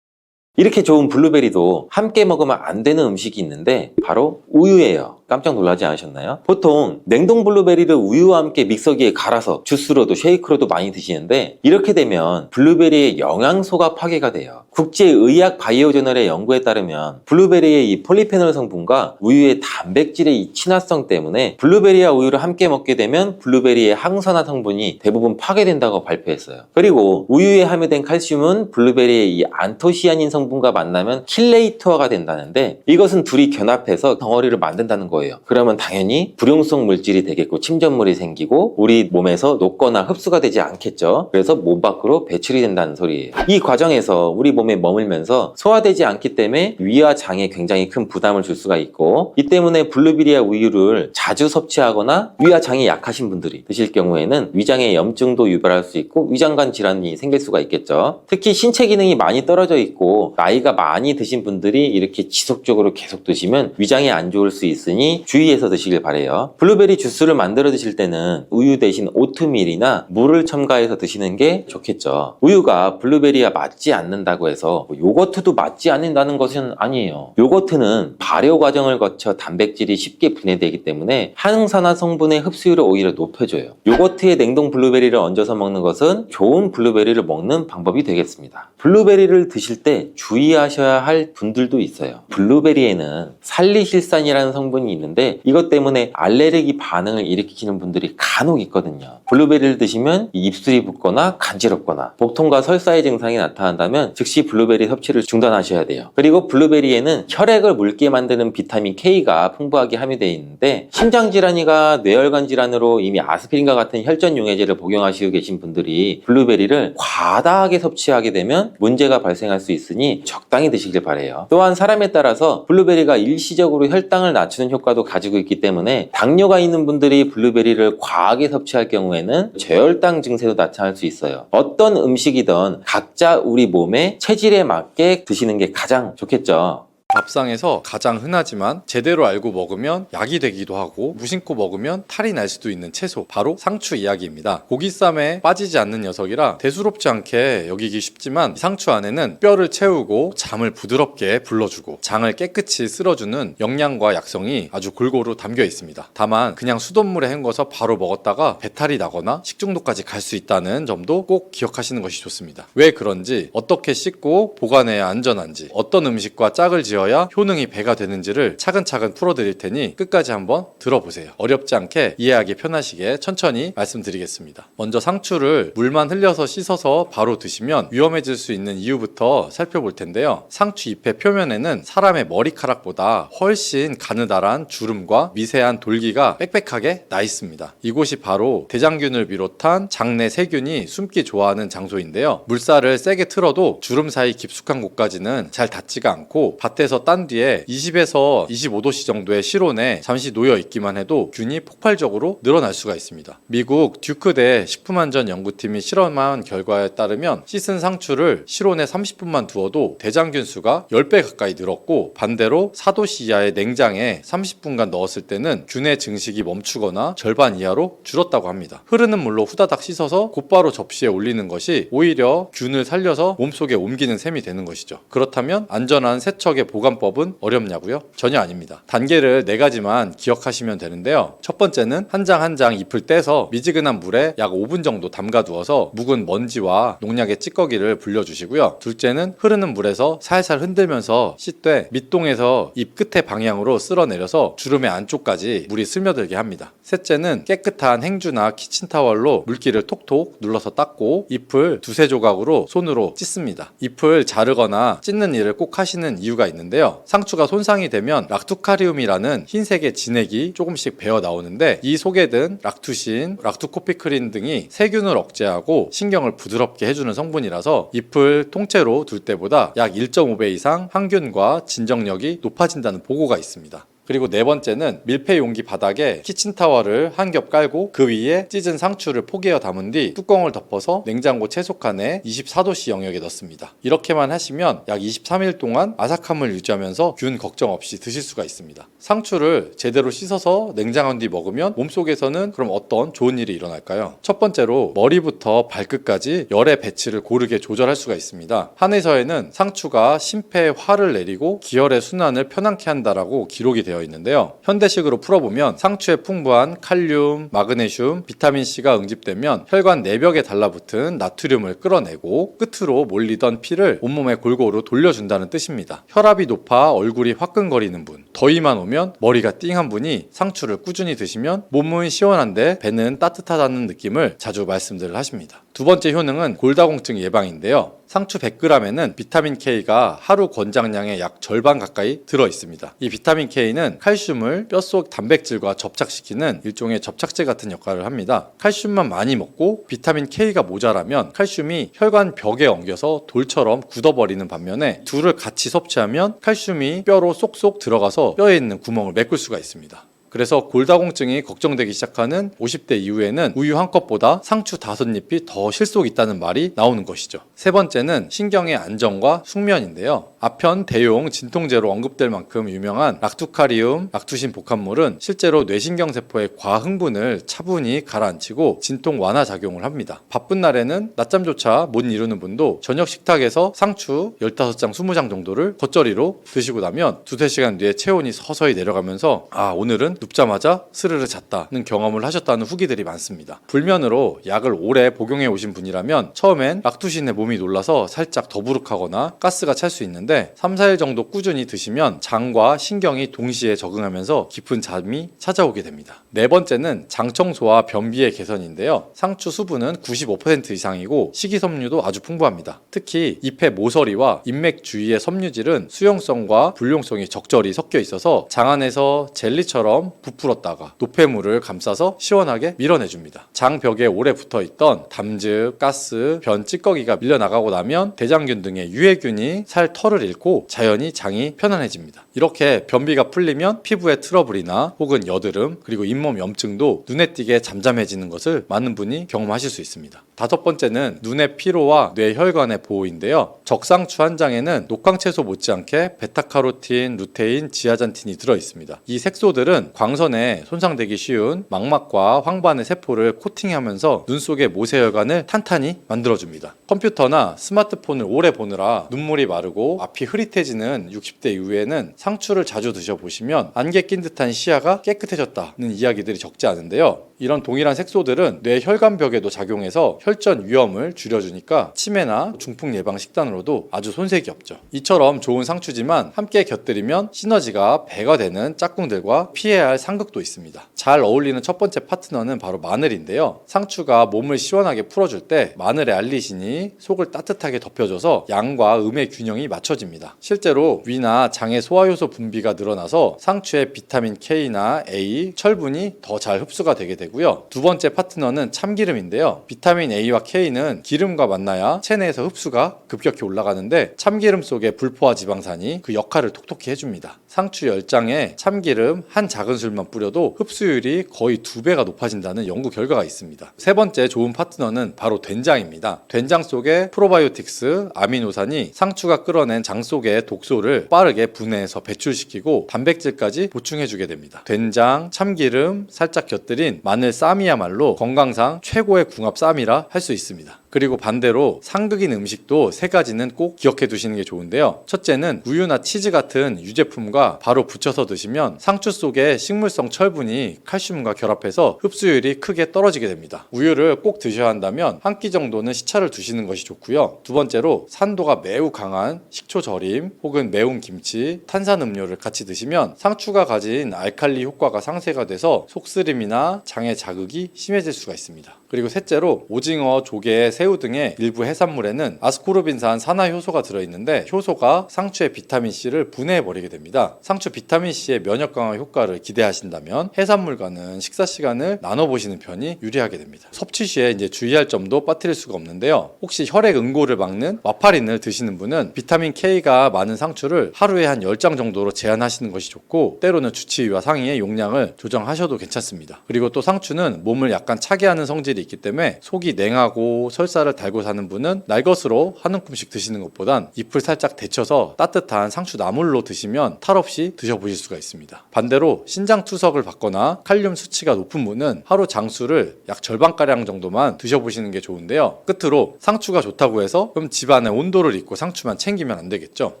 이렇게 좋은 블루베리도 함께 먹으면 안 되는 음식이 있는데 바로 우유예요. 깜짝 놀라지 않으셨나요? 보통 냉동 블루베리를 우유와 함께 믹서기에 갈아서 주스로도 쉐이크로도 많이 드시는데 이렇게 되면 블루베리의 영양소가 파괴가 돼요. 국제의학바이오저널의 연구에 따르면 블루베리의 이 폴리페놀 성분과 우유의 단백질의 이 친화성 때문에 블루베리와 우유를 함께 먹게 되면 블루베리의 항산화 성분이 대부분 파괴된다고 발표했어요. 그리고 우유에 함유된 칼슘은 블루베리의 이 안토시아닌 성분과 만나면 킬레이터가 된다는데 이것은 둘이 견합해서 덩어리를 만든다는 거예요. 그러면 당연히 불용성 물질이 되겠고 침전물이 생기고 우리 몸에서 녹거나 흡수가 되지 않겠죠. 그래서 몸 밖으로 배출이 된다는 소리예요. 이 과정에서 우리 몸에 머물면서 소화되지 않기 때문에 위와 장에 굉장히 큰 부담을 줄 수가 있고 이 때문에 블루베리와 우유를 자주 섭취하거나 위와 장이 약하신 분들이 드실 경우에는 위장에 염증도 유발할 수 있고 위장관 질환이 생길 수가 있겠죠. 특히 신체 기능이 많이 떨어져 있고 나이가 많이 드신 분들이 이렇게 지속적으로 계속 드시면 위장에 안 좋을 수 있으니 주의해서 드시길 바래요. 블루베리 주스를 만들어 드실 때는 우유 대신 오트밀이나 물을 첨가해서 드시는 게 좋겠죠. 우유가 블루베리와 맞지 않는다고 해서 요거트도 맞지 않는다는 것은 아니에요. 요거트는 발효 과정을 거쳐 단백질이 쉽게 분해되기 때문에 항산화 성분의 흡수율을 오히려 높여줘요. 요거트에 냉동 블루베리를 얹어서 먹는 것은 좋은 블루베리를 먹는 방법이 되겠습니다. 블루베리를 드실 때 주의하셔야 할 분들도 있어요. 블루베리에는 살리실산이라는 성분이 있는데 이것 때문에 알레르기 반응을 일으키는 분들이 간혹 있거든요. 블루베리를 드시면 입술이 붓거나 간지럽거나 복통과 설사의 증상이 나타난다면 즉시 블루베리 섭취를 중단하셔야 돼요. 그리고 블루베리에는 혈액을 묽게 만드는 비타민 K가 풍부하게 함유되어 있는데 심장질환이나 뇌혈관 질환으로 이미 아스피린과 같은 혈전 용해제를 복용하시고 계신 분들이 블루베리를 과다하게 섭취하게 되면 문제가 발생할 수 있으니 적당히 드시길 바래요. 또한 사람에 따라서 블루베리가 일시적으로 혈당을 낮추는 효과도 가지고 있기 때문에 당뇨가 있는 분들이 블루베리를 과하게 섭취할 경우에는 저혈당 증세도 나타날 수 있어요. 어떤 음식이든 각자 우리 몸의 체질에 맞게 드시는 게 가장 좋겠죠. 밥상에서 가장 흔하지만 제대로 알고 먹으면 약이 되기도 하고 무심코 먹으면 탈이 날 수도 있는 채소, 바로 상추 이야기입니다. 고기쌈에 빠지지 않는 녀석이라 대수롭지 않게 여기기 쉽지만 상추 안에는 뼈를 채우고 잠을 부드럽게 불러주고 장을 깨끗이 쓸어주는 영양과 약성이 아주 골고루 담겨 있습니다. 다만 그냥 수돗물에 헹궈서 바로 먹었다가 배탈이 나거나 식중독까지 갈 수 있다는 점도 꼭 기억하시는 것이 좋습니다. 왜 그런지, 어떻게 씻고 보관해야 안전한지, 어떤 음식과 짝을 지어야 효능이 배가 되는지를 차근차근 풀어드릴 테니 끝까지 한번 들어보세요. 어렵지 않게 이해하기 편하시게 천천히 말씀드리겠습니다. 먼저 상추를 물만 흘려서 씻어서 바로 드시면 위험해질 수 있는 이유부터 살펴볼 텐데요. 상추 잎의 표면에는 사람의 머리카락보다 훨씬 가느다란 주름과 미세한 돌기가 빽빽하게 나 있습니다. 이곳이 바로 대장균을 비롯한 장내 세균이 숨기 좋아하는 장소인데요. 물살을 세게 틀어도 주름 사이 깊숙한 곳까지는 잘 닿지가 않고 밭에서 딴 뒤에 20에서 25도씨 정도의 실온에 잠시 놓여 있기만 해도 균이 폭발적으로 늘어날 수가 있습니다. 미국 듀크대 식품안전 연구팀이 실험한 결과에 따르면 씻은 상추를 실온에 30분만 두어도 대장균 수가 10배 가까이 늘었고, 반대로 4도씨 이하의 냉장에 30분간 넣었을 때는 균의 증식이 멈추거나 절반 이하로 줄었다고 합니다. 흐르는 물로 후다닥 씻어서 곧바로 접시에 올리는 것이 오히려 균을 살려서 몸속에 옮기는 셈이 되는 것이죠. 그렇다면 안전한 세척의 보관법은 어렵냐고요? 전혀 아닙니다. 단계를 4가지만 기억하시면 되는데요. 첫 번째는 한 장 한 장 잎을 떼서 미지근한 물에 약 5분 정도 담가두어서 묵은 먼지와 농약의 찌꺼기를 불려주시고요. 둘째는 흐르는 물에서 살살 흔들면서 씻되 밑동에서 잎 끝의 방향으로 쓸어내려서 주름의 안쪽까지 물이 스며들게 합니다. 셋째는 깨끗한 행주나 키친타월로 물기를 톡톡 눌러서 닦고 잎을 두세 조각으로 손으로 찢습니다. 잎을 자르거나 찢는 일을 꼭 하시는 이유가 있는데요. 상추가 손상이 되면 락투카리움이라는 흰색의 진액이 조금씩 배어 나오는데, 이 속에 든 락투신, 락투코피크린 등이 세균을 억제하고 신경을 부드럽게 해주는 성분이라서 잎을 통째로 둘 때보다 약 1.5배 이상 항균과 진정력이 높아진다는 보고가 있습니다. 그리고 네 번째는 밀폐 용기 바닥에 키친타월을 한 겹 깔고 그 위에 찢은 상추를 포개어 담은 뒤 뚜껑을 덮어서 냉장고 채소칸에 24도씨 영역에 넣습니다. 이렇게만 하시면 약 23일 동안 아삭함을 유지하면서 균 걱정 없이 드실 수가 있습니다. 상추를 제대로 씻어서 냉장한 뒤 먹으면 몸속에서는 그럼 어떤 좋은 일이 일어날까요? 첫 번째로 머리부터 발끝까지 열의 배치를 고르게 조절할 수가 있습니다. 한의서에는 상추가 심폐에 화를 내리고 기혈의 순환을 편안케 한다라고 기록이 되어 있는데요. 현대식으로 풀어보면 상추에 풍부한 칼륨, 마그네슘, 비타민C가 응집되면 혈관 내벽에 달라붙은 나트륨을 끌어내고 끝으로 몰리던 피를 온몸에 골고루 돌려준다는 뜻입니다. 혈압이 높아 얼굴이 화끈거리는 분, 더위만 오면 머리가 띵한 분이 상추를 꾸준히 드시면 몸은 시원한데 배는 따뜻하다는 느낌을 자주 말씀들을 하십니다. 두 번째 효능은 골다공증 예방인데요. 상추 100g에는 비타민 K가 하루 권장량의 약 절반 가까이 들어 있습니다. 이 비타민 K는 칼슘을 뼛속 단백질과 접착시키는 일종의 접착제 같은 역할을 합니다. 칼슘만 많이 먹고 비타민 K가 모자라면 칼슘이 혈관 벽에 엉겨서 돌처럼 굳어버리는 반면에 둘을 같이 섭취하면 칼슘이 뼈로 쏙쏙 들어가서 뼈에 있는 구멍을 메꿀 수가 있습니다. 그래서 골다공증이 걱정되기 시작하는 50대 이후에는 우유 한 컵보다 상추 5잎이 더 실속 있다는 말이 나오는 것이죠. 세 번째는 신경의 안정과 숙면인데요. 아편, 대용, 진통제로 언급될 만큼 유명한 락투카리움, 락투신 복합물은 실제로 뇌신경세포의 과흥분을 차분히 가라앉히고 진통 완화 작용을 합니다. 바쁜 날에는 낮잠조차 못 이루는 분도 저녁 식탁에서 상추 15장, 20장 정도를 겉절이로 드시고 나면 2-3시간 뒤에 체온이 서서히 내려가면서 오늘은 눕자마자 스르르 잤다는 경험을 하셨다는 후기들이 많습니다. 불면으로 약을 오래 복용해 오신 분이라면 처음엔 락투신에 몸이 놀라서 살짝 더부룩하거나 가스가 찰 수 있는데 3-4일 정도 꾸준히 드시면 장과 신경이 동시에 적응하면서 깊은 잠이 찾아오게 됩니다. 네 번째는 장청소와 변비의 개선인데요. 상추 수분은 95% 이상이고 식이섬유도 아주 풍부합니다. 특히 잎의 모서리와 인맥 주위의 섬유질은 수용성과 불용성이 적절히 섞여 있어서 장 안에서 젤리처럼 부풀었다가 노폐물을 감싸서 시원하게 밀어내줍니다. 장벽에 오래 붙어있던 담즙, 가스, 변, 찌꺼기가 밀려나가고 나면 대장균 등의 유해균이 살 털을 잃고 자연히 장이 편안해집니다. 이렇게 변비가 풀리면 피부의 트러블이나 혹은 여드름, 그리고 잇몸 염증도 눈에 띄게 잠잠해지는 것을 많은 분이 경험하실 수 있습니다. 다섯 번째는 눈의 피로와 뇌혈관의 보호인데요. 적상추 한 장에는 녹황채소 못지않게 베타카로틴, 루테인, 지아잔틴이 들어있습니다. 이 색소들은 광선에 손상되기 쉬운 망막과 황반의 세포를 코팅하면서 눈 속의 모세혈관을 탄탄히 만들어줍니다. 컴퓨터나 스마트폰을 오래 보느라 눈물이 마르고 앞이 흐릿해지는 60대 이후에는 상추를 자주 드셔보시면 안개 낀 듯한 시야가 깨끗해졌다는 이야기들이 적지 않은데요. 이런 동일한 색소들은 뇌 혈관벽에도 작용해서 혈전 위험을 줄여주니까 치매나 중풍 예방 식단으로도 아주 손색이 없죠. 이처럼 좋은 상추지만 함께 곁들이면 시너지가 배가 되는 짝꿍들과 피해야 할 상극도 있습니다. 잘 어울리는 첫 번째 파트너는 바로 마늘인데요. 상추가 몸을 시원하게 풀어줄 때 마늘의 알리신이 속을 따뜻하게 덮여줘서 양과 음의 균형이 맞춰집니다. 실제로 위나 장의 소화효소 분비가 늘어나서 상추의 비타민 K나 A, 철분이 더 잘 흡수가 되게 되고 두 번째 파트너는 참기름인데요. 비타민 A와 K는 기름과 만나야 체내에서 흡수가 급격히 올라가는데 참기름 속에 불포화 지방산이 그 역할을 톡톡히 해줍니다. 상추 10장에 참기름 한 작은술만 뿌려도 흡수율이 거의 2배가 높아진다는 연구 결과가 있습니다. 세 번째 좋은 파트너는 바로 된장입니다. 된장 속에 프로바이오틱스, 아미노산이 상추가 끌어낸 장 속의 독소를 빠르게 분해해서 배출시키고 단백질까지 보충해주게 됩니다. 된장, 참기름, 살짝 곁들인 마늘 쌈이야말로 건강상 최고의 궁합 쌈이라 할 수 있습니다. 그리고 반대로 상극인 음식도 세 가지는 꼭 기억해 두시는 게 좋은데요. 첫째는 우유나 치즈 같은 유제품과 바로 붙여서 드시면 상추 속에 식물성 철분이 칼슘과 결합해서 흡수율이 크게 떨어지게 됩니다. 우유를 꼭 드셔야 한다면 한 끼 정도는 시차를 두시는 것이 좋고요. 두 번째로 산도가 매우 강한 식초 절임 혹은 매운 김치, 탄산음료를 같이 드시면 상추가 가진 알칼리 효과가 상쇄가 돼서 속쓰림이나 장의 자극이 심해질 수가 있습니다. 그리고 셋째로 오징어, 조개, 새우 등의 일부 해산물에는 아스코르빈산 산화효소가 들어있는데 효소가 상추의 비타민C를 분해해버리게 됩니다. 상추 비타민C의 면역 강화 효과를 기대하신다면 해산물과는 식사 시간을 나눠보시는 편이 유리하게 됩니다. 섭취 시에 이제 주의할 점도 빠뜨릴 수가 없는데요. 혹시 혈액 응고를 막는 와파린을 드시는 분은 비타민 K가 많은 상추를 하루에 한 10장 정도로 제한하시는 것이 좋고 때로는 주치의와 상의해 용량을 조정하셔도 괜찮습니다. 그리고 또 상추는 몸을 약간 차게 하는 성질이 있기 때문에 속이 냉하고 설사를 달고 사는 분은 날것으로 한 움큼씩 드시는 것보단 잎을 살짝 데쳐서 따뜻한 상추 나물로 드시면 탈 없이 드셔보실 수가 있습니다. 반대로 신장 투석을 받거나 칼륨 수치가 높은 분은 하루 장수를 약 절반가량 정도만 드셔보시는 게 좋은데요. 끝으로 상추가 좋다고 해서 그럼 집안의 온도를 잊고 상추만 챙기면 안 되겠죠.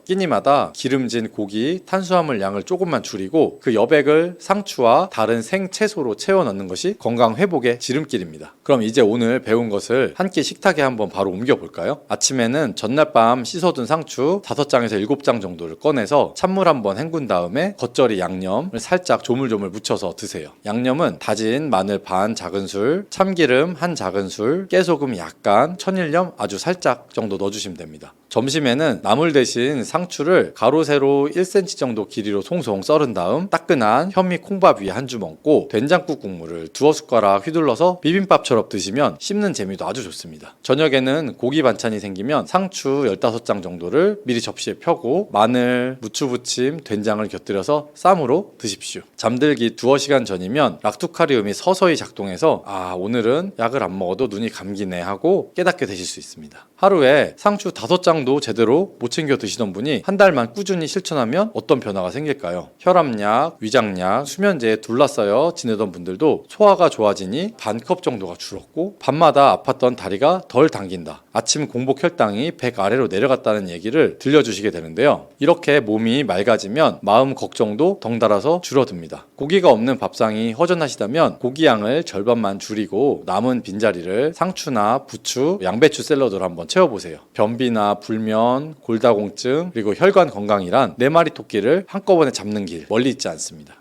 끼니마다 기름진 고기, 탄수화물 양을 조금만 줄이고 그 여백을 상추와 다른 생채소로 채워 넣는 것이 건강 회복의 지름길입니다. 그럼 이제 오늘 배운 것을 한 끼 식탁에 한번 바로 옮겨볼까요? 아침에는 전날 밤 씻어둔 상추 5장에서 7장 정도를 꺼내서 찬물 한번 헹군 다음에 겉절이 양념을 살짝 조물조물 묻혀서 드세요. 양념은 다진 마늘 반 작은술, 참기름 한 작은술, 깨소금 약간, 천일염 아주 살짝 정도 넣어주시면 됩니다. 점심에는 나물 대신 상추를 가로 세로 1cm 정도 길이로 송송 썰은 다음 따끈한 현미 콩밥 위에 한 줌 얹고 된장국 국물을 두어 숟가락 휘둘러서 비빔밥처럼 드시면 씹는 재미도 아주 좋습니다. 저녁에는 고기 반찬이 생기면 상추 15장 정도를 미리 접시에 펴고 마늘, 무추부침, 된장을 곁들여서 쌈으로 드십시오. 잠들기 두어 시간 전이면 락투카리움이 서서히 작동해서 오늘은 약을 안 먹어도 눈이 감기네 하고 깨닫게 되실 수 있습니다. 하루에 상추 5장도 제대로 못 챙겨 드시던 분이 한 달만 꾸준히 실천하면 어떤 변화가 생길까요? 혈압약, 위장약, 수면제에 둘러싸여 지내던 분들도 소화가 좋아지니 반컵 정도가 줄었고 밤마다 아팠던 다리가 덜 당긴다. 아침 공복 혈당이 100 아래로 내려갔다는 얘기를 들려주시게 되는데요. 이렇게 몸이 맑아지면 마음 걱정도 덩달아서 줄어듭니다. 고기가 없는 밥상이 허전하시다면 고기 양을 절반만 줄이고 남은 빈자리를 상추나 부추, 양배추 샐러드로 한번 채워보세요. 변비나 불면, 골다공증, 그리고 혈관 건강이란 4마리 토끼를 한꺼번에 잡는 길 멀리 있지 않습니다.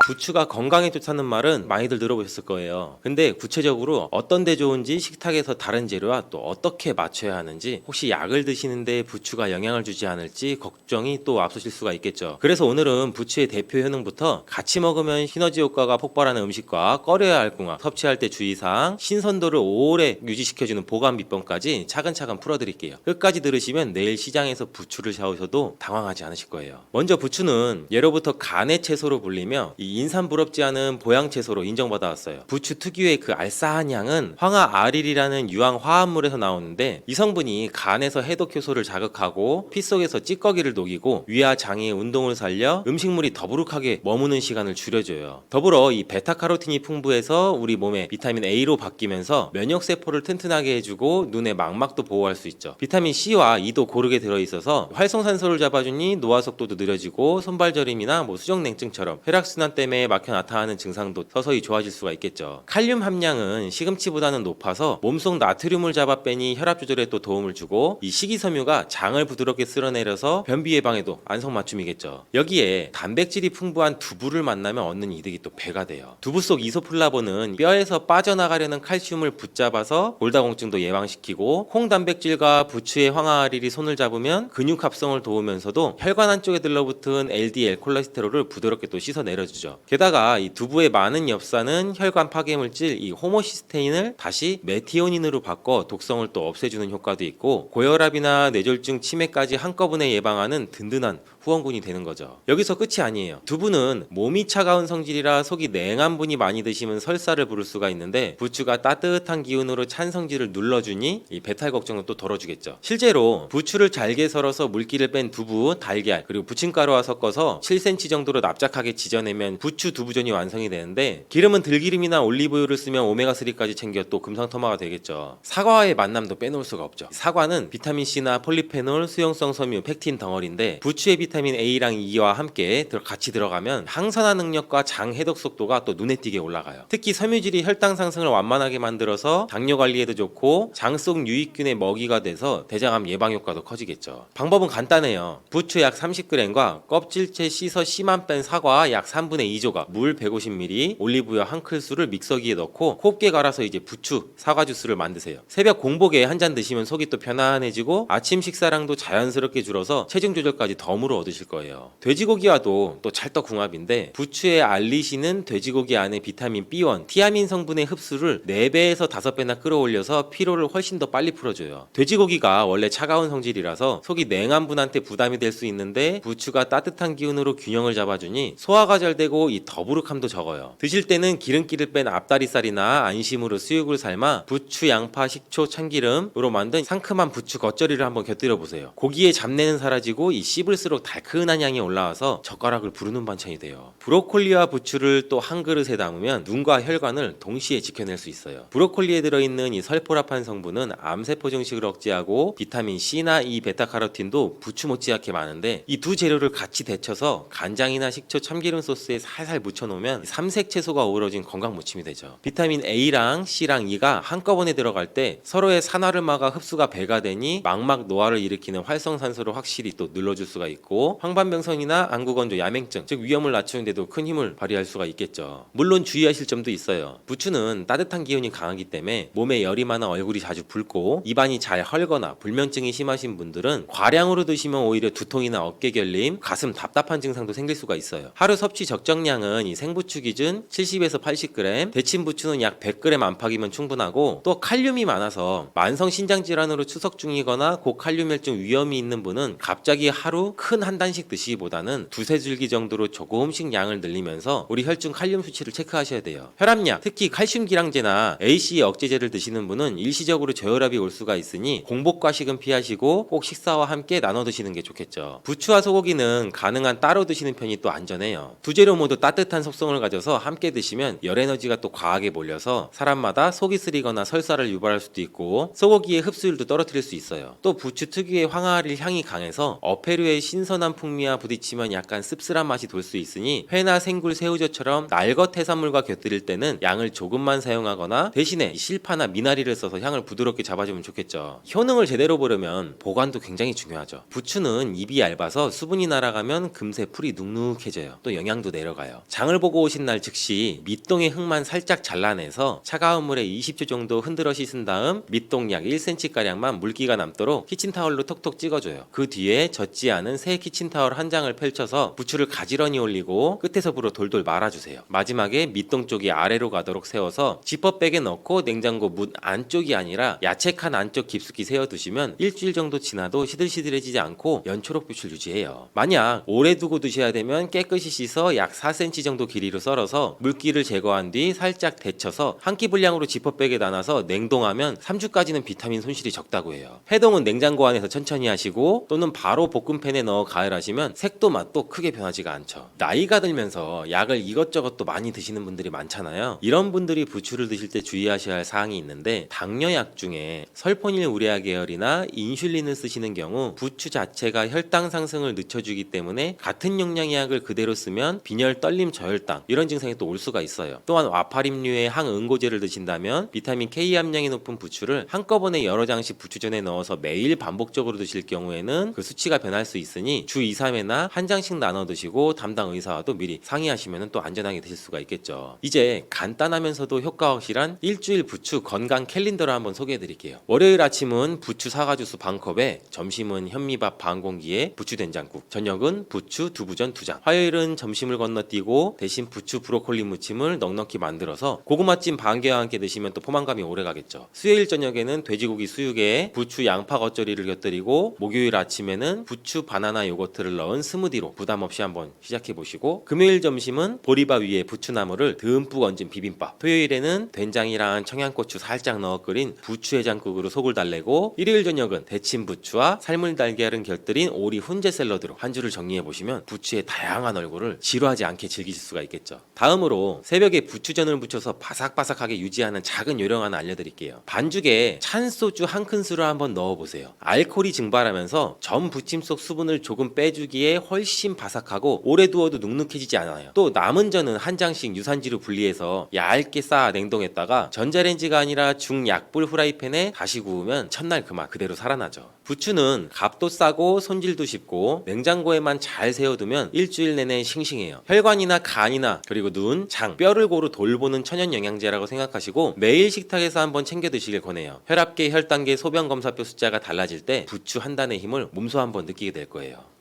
부추가 건강에 좋다는 말은 많이들 들어보셨을 거예요. 근데 구체적으로 어떤 데 좋은지 식탁에서 다른 재료와 또 어떻게 맞춰야 하는지 혹시 약을 드시는데 부추가 영향을 주지 않을지 걱정이 또 앞서실 수가 있겠죠. 그래서 오늘은 부추의 대표 효능부터 같이 먹으면 시너지 효과가 폭발하는 음식과 꺼려야 할 궁합, 섭취할 때 주의사항, 신선도를 오래 유지시켜주는 보관 비법까지 차근차근 풀어드릴게요. 끝까지 들으시면 내일 시장에서 부추를 사오셔도 당황하지 않으실 거예요. 먼저 부추는 예로부터 간의 채소로 불리며 이 이 인삼부럽지 않은 보양 채소로 인정받아왔어요. 부추 특유의 그 알싸한 향은 황화아릴이라는 유황 화합물에서 나오는데 이 성분이 간에서 해독 효소를 자극하고 피 속에서 찌꺼기를 녹이고 위와 장의 운동을 살려 음식물이 더부룩하게 머무는 시간을 줄여줘요. 더불어 이 베타카로틴이 풍부해서 우리 몸에 비타민 A로 바뀌면서 면역 세포를 튼튼하게 해주고 눈의 망막도 보호할 수 있죠. 비타민 C와 E도 고르게 들어있어서 활성산소를 잡아주니 노화 속도도 느려지고 손발저림이나 수정냉증처럼 혈액순환 때문에 막혀 나타나는 증상도 서서히 좋아질 수가 있겠죠. 칼륨 함량은 시금치보다는 높아서 몸속 나트륨을 잡아 빼니 혈압 조절에 또 도움을 주고 이 식이섬유가 장을 부드럽게 쓸어내려서 변비 예방에도 안성맞춤이겠죠. 여기에 단백질이 풍부한 두부를 만나면 얻는 이득이 또 배가 돼요. 두부 속 이소플라본은 뼈에서 빠져나가려는 칼슘을 붙잡아서 골다공증도 예방시키고 콩 단백질과 부추의 황화아릴이 손을 잡으면 근육 합성을 도우면서도 혈관 안쪽에 들러붙은 LDL 콜레스테롤을 부드럽게 또 씻어 내려주죠. 게다가 이 두부의 많은 엽산은 혈관 파괴물질 이 호모시스테인을 다시 메티오닌으로 바꿔 독성을 또 없애주는 효과도 있고 고혈압이나 뇌졸중 치매까지 한꺼번에 예방하는 든든한 후원군이 되는 거죠. 여기서 끝이 아니에요. 두부는 몸이 차가운 성질이라 속이 냉한 분이 많이 드시면 설사를 부를 수가 있는데 부추가 따뜻한 기운으로 찬 성질을 눌러주니 이 배탈 걱정은 또 덜어주겠죠. 실제로 부추를 잘게 썰어서 물기를 뺀 두부, 달걀 그리고 부침가루와 섞어서 7cm 정도로 납작하게 지져내면 부추 두부전이 완성이 되는데 기름은 들기름이나 올리브유를 쓰면 오메가3까지 챙겨 또 금상첨화가 되겠죠. 사과와의 만남도 빼놓을 수가 없죠. 사과는 비타민C나 폴리페놀, 수용성 섬유, 펙틴 덩어리인데 부추의 비타민 A랑 E와 함께 같이 들어가면 항산화 능력과 장 해독 속도가 또 눈에 띄게 올라가요. 특히 섬유질이 혈당 상승을 완만하게 만들어서 당뇨 관리에도 좋고 장 속 유익균의 먹이가 돼서 대장암 예방 효과도 커지겠죠. 방법은 간단해요. 부추 약 30g과 껍질째 씻어 씨만 뺀 사과 약 3분의 2조각, 물 150ml, 올리브유 한 큰술을 믹서기에 넣고 곱게 갈아서 이제 부추, 사과 주스를 만드세요. 새벽 공복에 한 잔 드시면 속이 또 편안해지고 아침 식사량도 자연스럽게 줄어서 체중 조절까지 덤으로 얻으실 거예요. 돼지고기와도 또 찰떡궁합인데 부추의 알리신은 돼지고기 안에 비타민 B1, 티아민 성분의 흡수를 4배에서 5배나 끌어올려서 피로를 훨씬 더 빨리 풀어줘요. 돼지고기가 원래 차가운 성질이라서 속이 냉한 분한테 부담이 될 수 있는데 부추가 따뜻한 기운으로 균형을 잡아주니 소화가 잘 되고 이 더부룩함도 적어요. 드실 때는 기름기를 뺀 앞다리살이나 안심으로 수육을 삶아 부추, 양파, 식초, 참기름으로 만든 상큼한 부추 겉절이를 한번 곁들여 보세요. 고기의 잡내는 사라지고 이 씹을수록 달큰한 향이 올라와서 젓가락을 부르는 반찬이 돼요. 브로콜리와 부추를 또 한 그릇에 담으면 눈과 혈관을 동시에 지켜낼 수 있어요. 브로콜리에 들어있는 이 설포라판 성분은 암세포 증식을 억제하고 비타민 C나 E, 베타카로틴도 부추 못지않게 많은데 이 두 재료를 같이 데쳐서 간장이나 식초, 참기름 소스에 살살 묻혀놓으면 삼색 채소가 어우러진 건강 무침이 되죠. 비타민 A랑 C랑 E가 한꺼번에 들어갈 때 서로의 산화를 막아 흡수가 배가 되니 망막 노화를 일으키는 활성산소를 확실히 또 늘려줄 수가 있고 황반병선이나 안구건조, 야맹증 즉 위험을 낮추는데도 큰 힘을 발휘할 수가 있겠죠. 물론 주의하실 점도 있어요. 부추는 따뜻한 기운이 강하기 때문에 몸에 열이 많아 얼굴이 자주 붉고 입안이 잘 헐거나 불면증이 심하신 분들은 과량으로 드시면 오히려 두통이나 어깨 결림, 가슴 답답한 증상도 생길 수가 있어요. 하루 섭취 적정량은 이 생부추 기준 70에서 80g, 데친 부추는 약 100g 안팎이면 충분하고 또 칼륨이 많아서 만성 신장 질환으로 추석 중이거나 고칼륨혈증 위험이 있는 분은 갑자기 하루 큰 한 단씩 드시기보다는 두세 줄기 정도로 조금씩 양을 늘리면서 우리 혈중 칼륨 수치를 체크하셔야 돼요. 혈압약, 특히 칼슘 기량제나 ACE 억제제를 드시는 분은 일시적으로 저혈압이 올 수가 있으니 공복과식은 피하시고 꼭 식사와 함께 나눠 드시는 게 좋겠죠. 부추와 소고기는 가능한 따로 드시는 편이 또 안전해요. 두 재료 모두 따뜻한 속성을 가져서 함께 드시면 열 에너지가 또 과하게 몰려서 사람마다 속이 쓰리거나 설사를 유발할 수도 있고 소고기의 흡수율도 떨어뜨릴 수 있어요. 또 부추 특유의 황화아릴 향이 강해서 어패류의 신선한 풍미와 부딪히면 약간 씁쓸한 맛이 돌 수 있으니 회나 생굴, 새우젓처럼 날것 해산물과 곁들일 때는 양을 조금만 사용하거나 대신에 실파나 미나리를 써서 향을 부드럽게 잡아주면 좋겠죠. 효능을 제대로 보려면 보관도 굉장히 중요하죠. 부추는 입이 얇아서 수분이 날아가면 금세 풀이 눅눅해져요. 또 영양도 내려가요. 장을 보고 오신 날 즉시 밑동의 흙만 살짝 잘라내서 차가운 물에 20초 정도 흔들어 씻은 다음 밑동 약 1cm가량만 물기가 남도록 키친타월로 톡톡 찍어줘요. 그 뒤에 젖지 않은 새 키친타월 한 장을 펼쳐서 부추를 가지런히 올리고 끝에서부로 돌돌 말아주세요. 마지막에 밑동 쪽이 아래로 가도록 세워서 지퍼백에 넣고 냉장고 문 안쪽이 아니라 야채 칸 안쪽 깊숙이 세워두시면 일주일 정도 지나도 시들시들해지지 않고 연초록 빛을 유지해요. 만약 오래 두고 드셔야 되면 깨끗이 씻어 약 4cm 정도 길이로 썰어서 물기를 제거한 뒤 살짝 데쳐서 한 끼 분량으로 지퍼백에 나눠서 냉동하면 3주까지는 비타민 손실이 적다고 해요. 해동은 냉장고 안에서 천천히 하시고 또는 바로 볶음팬에 넣어 가열하시면 색도 맛도 크게 변하지가 않죠. 나이가 들면서 약을 이것저것 또 많이 드시는 분들이 많잖아요. 이런 분들이 부추를 드실 때 주의하셔야 할 사항이 있는데, 당뇨약 중에 설포닐 우레아 계열이나 인슐린을 쓰시는 경우 부추 자체가 혈당 상승을 늦춰주기 때문에 같은 용량의 약을 그대로 쓰면 빈혈, 떨림, 저혈당 이런 증상이 또 올 수가 있어요. 또한 와파림류의 항응고제를 드신다면 비타민 K 함량이 높은 부추를 한꺼번에 여러 장씩 부추전에 넣어서 매일 반복적으로 드실 경우에는 그 수치가 변할 수 있으니 주 2, 3회나 한 장씩 나눠 드시고 담당 의사와도 미리 상의하시면 또 안전하게 드실 수가 있겠죠. 이제 간단하면서도 효과 확실한 일주일 부추 건강 캘린더를 한번 소개해 드릴게요. 월요일 아침은 부추 사과주스 반컵에, 점심은 현미밥 반 공기에 부추 된장국, 저녁은 부추 두부전 2장, 화요일은 점심을 건너뛰고 대신 부추 브로콜리 무침을 넉넉히 만들어서 고구마찜 반 개와 함께 드시면 또 포만감이 오래 가겠죠. 수요일 저녁에는 돼지고기 수육에 부추 양파 겉절이를 곁들이고, 목요일 아침에는 부추 바나나 요거트를 넣은 스무디로 부담 없이 한번 시작해 보시고, 금요일 점심은 보리밥 위에 부추나물을 듬뿍 얹은 비빔밥, 토요일에는 된장이랑 청양고추 살짝 넣어 끓인 부추 해장국으로 속을 달래고, 일요일 저녁은 데친 부추와 삶은 달걀을 곁들인 오리 훈제 샐러드로 한 주를 정리해 보시면 부추의 다양한 얼굴을 지루하지 않게 즐기실 수가 있겠죠. 다음으로 새벽에 부추전을 부쳐서 바삭바삭하게 유지하는 작은 요령 하나 알려드릴게요. 반죽에 찬 소주 한 큰술을 한번 넣어보세요. 알코올이 증발하면서 전 부침 속 수분을 조금 빼주기에 훨씬 바삭하고 오래 두어도 눅눅해지지 않아요. 또 남은 전은 한 장씩 유산지로 분리해서 얇게 쌓아 냉동했다가 전자레인지가 아니라 중약불 후라이팬에 다시 구우면 첫날 그 맛 그대로 살아나죠. 부추는 값도 싸고 손질도 쉽고 냉장고에만 잘 세워두면 일주일 내내 싱싱해요. 혈관이나 간이나 그리고 눈, 장, 뼈를 고루 돌보는 천연 영양제라고 생각하시고 매일 식탁에서 한번 챙겨 드시길 권해요. 혈압계, 혈당계, 소변 검사표 숫자가 달라질 때 부추 한 단의 힘을 몸소 한번 느끼게 될 거예요.